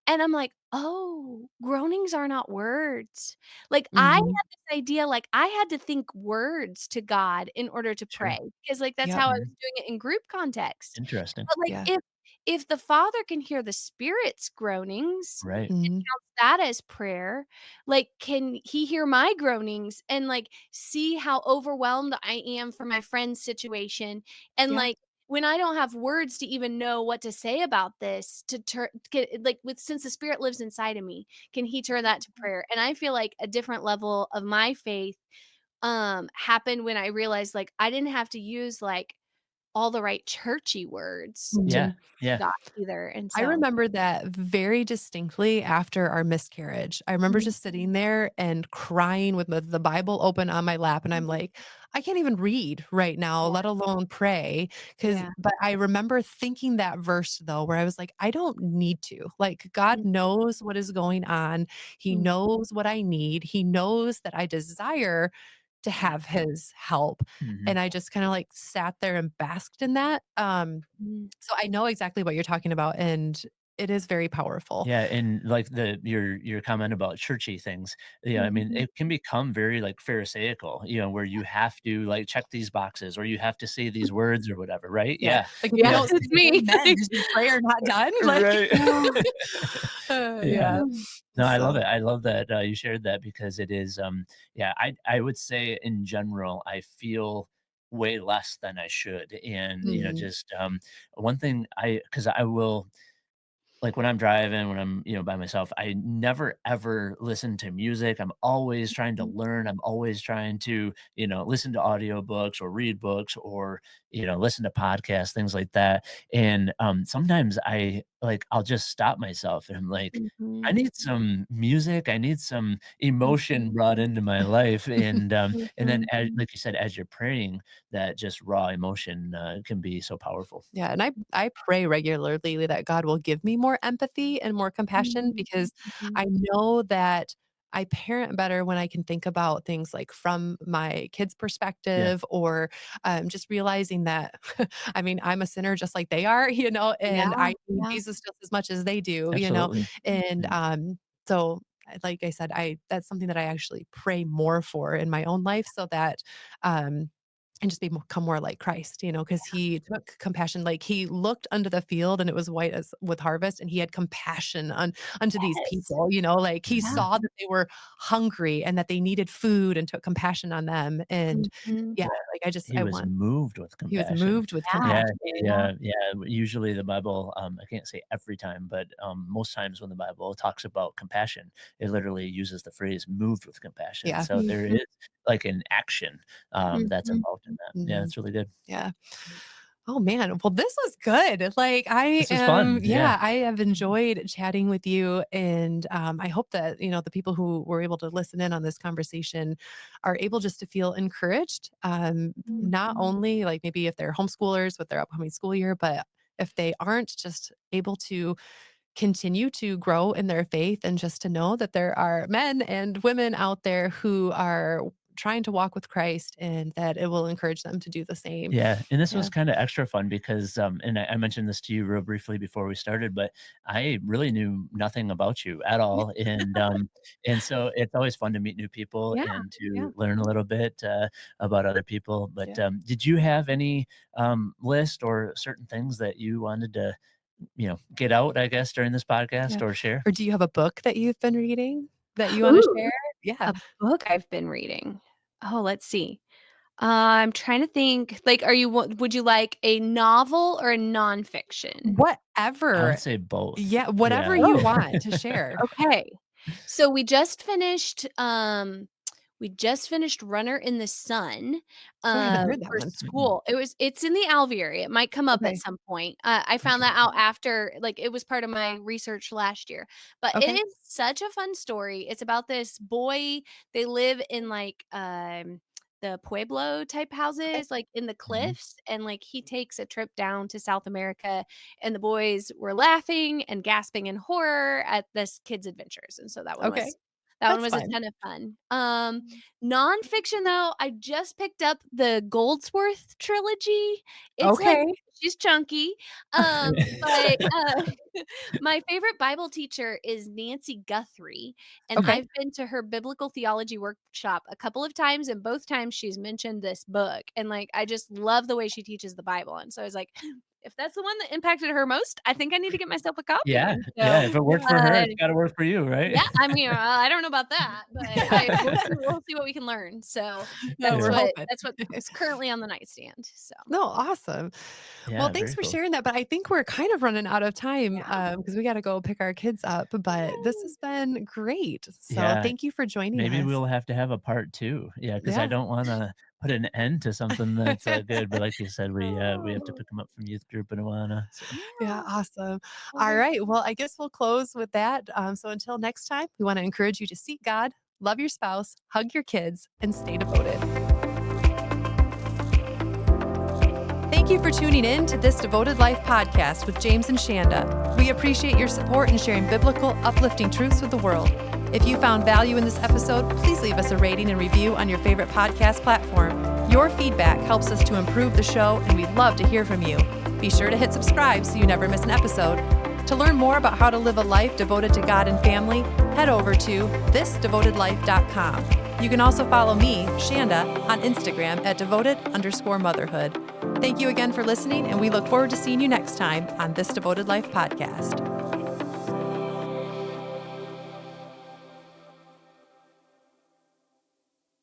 [SPEAKER 3] and I'm like, "Oh, groanings are not words." Like, I had
[SPEAKER 2] Mhm.
[SPEAKER 3] this idea, like, I had to think words to God in order to
[SPEAKER 1] Sure.
[SPEAKER 3] pray, because, like, that's
[SPEAKER 2] Yep.
[SPEAKER 3] how I was
[SPEAKER 1] Mhm.
[SPEAKER 3] doing it in group context.
[SPEAKER 1] Interesting.
[SPEAKER 3] But, like,
[SPEAKER 2] Yeah.
[SPEAKER 3] if the Father can hear the Spirit's groanings
[SPEAKER 1] Right.
[SPEAKER 3] and
[SPEAKER 2] Mhm.
[SPEAKER 3] counts that as prayer, like, can He hear my groanings and, like, see how overwhelmed I am for my friend's situation? And,
[SPEAKER 2] Yeah.
[SPEAKER 3] like, when I don't have words to even know what to say about this, to turn get like, with since the Spirit lives inside of me, can He turn that to prayer? And I feel like a different level of my faith, happened when I realized, like, I didn't have to use, like, all the right churchy words to
[SPEAKER 1] Yeah.
[SPEAKER 2] Mhm.
[SPEAKER 1] Yeah.
[SPEAKER 3] God either, and
[SPEAKER 2] I
[SPEAKER 3] so
[SPEAKER 2] remember that very distinctly after our miscarriage. I remember
[SPEAKER 3] Mhm,
[SPEAKER 2] just sitting there and crying with the Bible open on my lap, and I'm
[SPEAKER 3] mhm,
[SPEAKER 2] like, "I can't even read right now,
[SPEAKER 3] yeah,
[SPEAKER 2] let alone pray."
[SPEAKER 3] yeah,
[SPEAKER 2] But I remember thinking that verse, though, where I was like, "I don't need to." Like, God
[SPEAKER 3] mm,
[SPEAKER 2] knows what is going on. He
[SPEAKER 3] mm,
[SPEAKER 2] knows what I need. He knows that I desire to
[SPEAKER 3] yeah,
[SPEAKER 2] have his help,
[SPEAKER 1] Mhm.
[SPEAKER 2] and I just kinda, like, sat there and basked in that.
[SPEAKER 3] mm,
[SPEAKER 2] So I know exactly what you're talking about, and it is very powerful.
[SPEAKER 1] Yeah, and like your comment about churchy things, yeah, I mean,
[SPEAKER 3] mhm,
[SPEAKER 1] it can become very like Pharisaical, where you have to like check these boxes or you have to say these words or whatever, right?
[SPEAKER 2] Yeah,
[SPEAKER 1] Yeah,
[SPEAKER 2] like, if you
[SPEAKER 3] yes,
[SPEAKER 1] yeah,
[SPEAKER 2] don't say
[SPEAKER 3] it's me.
[SPEAKER 2] amen, is your prayer not done? Like,
[SPEAKER 1] right.
[SPEAKER 3] Oh,
[SPEAKER 1] Yeah.
[SPEAKER 2] yeah,
[SPEAKER 3] mm,
[SPEAKER 1] No, I love
[SPEAKER 2] so
[SPEAKER 1] it. I love that you shared that because it is, yeah, I would say in general, I feel way less than I should, and
[SPEAKER 2] mhm,
[SPEAKER 1] just one thing because I will. like when I'm driving, when I'm, by myself, I never ever listen to music. I'm always trying to
[SPEAKER 3] Mhm.
[SPEAKER 1] learn. I'm always trying to, listen to audiobooks or read books or, listen to podcasts, things like that. And sometimes I'll just stop myself and I'm like, I
[SPEAKER 3] Mhm.
[SPEAKER 1] need some music. I need some emotion
[SPEAKER 3] Mhm.
[SPEAKER 1] brought into my life. And then,
[SPEAKER 3] Mhm.
[SPEAKER 1] like you said, as you're praying, that just raw emotion can be so powerful.
[SPEAKER 2] Yeah, and I pray regularly that God will give me more empathy and more compassion
[SPEAKER 3] Mhm.
[SPEAKER 2] because
[SPEAKER 3] Mhm.
[SPEAKER 2] I know that I parent better when I can think about things like from my kid's
[SPEAKER 1] Yeah,
[SPEAKER 2] perspective or just realizing that, I mean, I'm a sinner just like they are,
[SPEAKER 3] Yeah,
[SPEAKER 2] and I need
[SPEAKER 3] yeah.
[SPEAKER 2] Jesus just as much as they do.
[SPEAKER 1] absolutely.
[SPEAKER 2] And
[SPEAKER 1] Yeah.
[SPEAKER 2] so like I said, that's something that I actually pray more for in my own life so that um and just become more like Christ, because he took compassion, like he looked unto the field and it was white as with harvest, and he had compassion unto these
[SPEAKER 3] Yes.
[SPEAKER 2] people, like he
[SPEAKER 3] Yeah.
[SPEAKER 2] saw that they were hungry and that they needed food and took compassion on them. And
[SPEAKER 3] Mhm.
[SPEAKER 2] yeah,
[SPEAKER 1] Yeah.
[SPEAKER 2] like
[SPEAKER 1] He was moved with
[SPEAKER 2] he was
[SPEAKER 1] compassion.
[SPEAKER 2] moved with
[SPEAKER 3] Yeah.
[SPEAKER 1] Yeah,
[SPEAKER 2] compassion.
[SPEAKER 1] yeah. Usually the Bible, I can't say every time, but, most times when the Bible talks about compassion, it literally uses the phrase "moved with compassion."
[SPEAKER 2] Yeah.
[SPEAKER 1] So there
[SPEAKER 3] Mhm.
[SPEAKER 1] is, like, an action, that's
[SPEAKER 3] Mhm.
[SPEAKER 1] involved in that. Yeah,
[SPEAKER 2] Mhm.
[SPEAKER 1] that's really good.
[SPEAKER 2] Yeah. Oh man, well this was good. Like
[SPEAKER 1] This was fun. Yeah.
[SPEAKER 2] I have enjoyed chatting with you and I hope that, the people who were able to listen in on this conversation are able just to feel encouraged. Not
[SPEAKER 3] Mhm.
[SPEAKER 2] only like maybe if they're homeschoolers with their upcoming school year, but if they aren't just able to continue to grow in their faith and just to know that there are men and women out there who are trying to walk with Christ and that it will encourage them to do the same.
[SPEAKER 1] Yeah, and this
[SPEAKER 2] Yeah.
[SPEAKER 1] was kinda extra fun because, and I mentioned this to you real briefly before we started, but I really knew nothing about you at all, and so it's always fun to meet new people
[SPEAKER 3] Yeah.
[SPEAKER 1] and
[SPEAKER 3] Yeah.
[SPEAKER 1] to learn a little bit, about other people, but,
[SPEAKER 2] Yeah.
[SPEAKER 1] did you have any, list or certain things that you wanted to, get out, I guess, during this podcast
[SPEAKER 2] Yeah.
[SPEAKER 1] or share?
[SPEAKER 2] Or do you have a book that you've been reading that you wanna
[SPEAKER 3] Ooh,
[SPEAKER 2] share? Yeah.
[SPEAKER 3] a book I've been reading. Oh, let's see. I'm trying to think, like, would you like a novel or a nonfiction?
[SPEAKER 1] I would
[SPEAKER 2] Whatever.
[SPEAKER 1] say both.
[SPEAKER 2] Yeah, whatever
[SPEAKER 1] Yeah.
[SPEAKER 2] you
[SPEAKER 3] Both.
[SPEAKER 2] want to share.
[SPEAKER 3] Okay. So we just finished Runner in the Sun,
[SPEAKER 2] Oh, I haven't heard that
[SPEAKER 3] for
[SPEAKER 2] one.
[SPEAKER 1] Mm.
[SPEAKER 3] school. It's in the Alviary. It might come up at
[SPEAKER 2] Okay.
[SPEAKER 3] some point. I found
[SPEAKER 2] Okay.
[SPEAKER 3] that out after, like, it was part of my research last year. But it
[SPEAKER 2] Okay.
[SPEAKER 3] is such a fun story. It's about this boy. They live in, like, the pueblo type
[SPEAKER 2] Okay.
[SPEAKER 3] houses, like, in the
[SPEAKER 1] Mhm.
[SPEAKER 3] cliffs, and, like, he takes a trip down to South America, and the boys were laughing and gasping in horror at this kid's adventures, and so that one
[SPEAKER 2] Okay.
[SPEAKER 3] was that one
[SPEAKER 2] That's
[SPEAKER 3] was a
[SPEAKER 2] fine.
[SPEAKER 3] ton of fun. Nonfiction, though, I just picked up the Goldsworth trilogy. It's, like,
[SPEAKER 2] Okay.
[SPEAKER 3] she's chunky, but, my favorite Bible teacher is Nancy Guthrie, and
[SPEAKER 2] Okay.
[SPEAKER 3] I've been to her biblical theology workshop a couple of times, and both times she's mentioned this book, and, like, I just love the way she teaches the Bible, and so I was like, if that's the one that impacted her most, I think I need to get myself a copy,
[SPEAKER 1] Yeah,
[SPEAKER 3] and
[SPEAKER 1] yeah,
[SPEAKER 3] so,
[SPEAKER 1] if it worked for her,
[SPEAKER 3] uh
[SPEAKER 1] it's gotta work for you, right?
[SPEAKER 3] yeah, I mean, I don't know about that, but I we'll see what we can learn, so
[SPEAKER 2] No,
[SPEAKER 3] that's
[SPEAKER 2] we're
[SPEAKER 1] Sure.
[SPEAKER 3] what
[SPEAKER 2] hoping.
[SPEAKER 3] that's what is currently on the nightstand, so
[SPEAKER 2] No, awesome. Well,
[SPEAKER 1] Yeah,
[SPEAKER 2] thanks
[SPEAKER 1] very
[SPEAKER 2] for
[SPEAKER 1] cool.
[SPEAKER 2] sharing that, but I think we're kind of running out of time,
[SPEAKER 3] yeah.
[SPEAKER 2] because we gotta go pick our kids up, but this
[SPEAKER 3] Yay.
[SPEAKER 2] has been great. So
[SPEAKER 1] Yeah,
[SPEAKER 2] thank you for joining
[SPEAKER 1] maybe
[SPEAKER 2] us.
[SPEAKER 1] we'll have to have a part 2. Yeah, because I
[SPEAKER 2] Yeah.
[SPEAKER 1] don't wanna put an end to something that's, good, but like you said, we have to
[SPEAKER 3] Oh,
[SPEAKER 1] pick them up from youth group in Awana, so
[SPEAKER 2] Yeah,
[SPEAKER 3] yeah.
[SPEAKER 2] awesome.
[SPEAKER 3] Oh,
[SPEAKER 2] All
[SPEAKER 3] very
[SPEAKER 2] right,
[SPEAKER 3] cool.
[SPEAKER 2] well, I guess we'll close with that. So until next time, we wanna encourage you to seek God, love your spouse, hug your kids, and stay devoted. Thank you for tuning in to this Devoted Life podcast with James and Shanda. We appreciate your support in sharing biblical, uplifting truths with the world. If you found value in this episode, please leave us a rating and review on your favorite podcast platform. Your feedback helps us to improve the show, and we'd love to hear from you. Be sure to hit subscribe so you never miss an episode. To learn more about how to live a life devoted to God and family, head over to thisdevotedlife.com. You can also follow me, Shanda, on Instagram at devoted_motherhood. Thank you again for listening, and we look forward to seeing you next time on This Devoted Life podcast.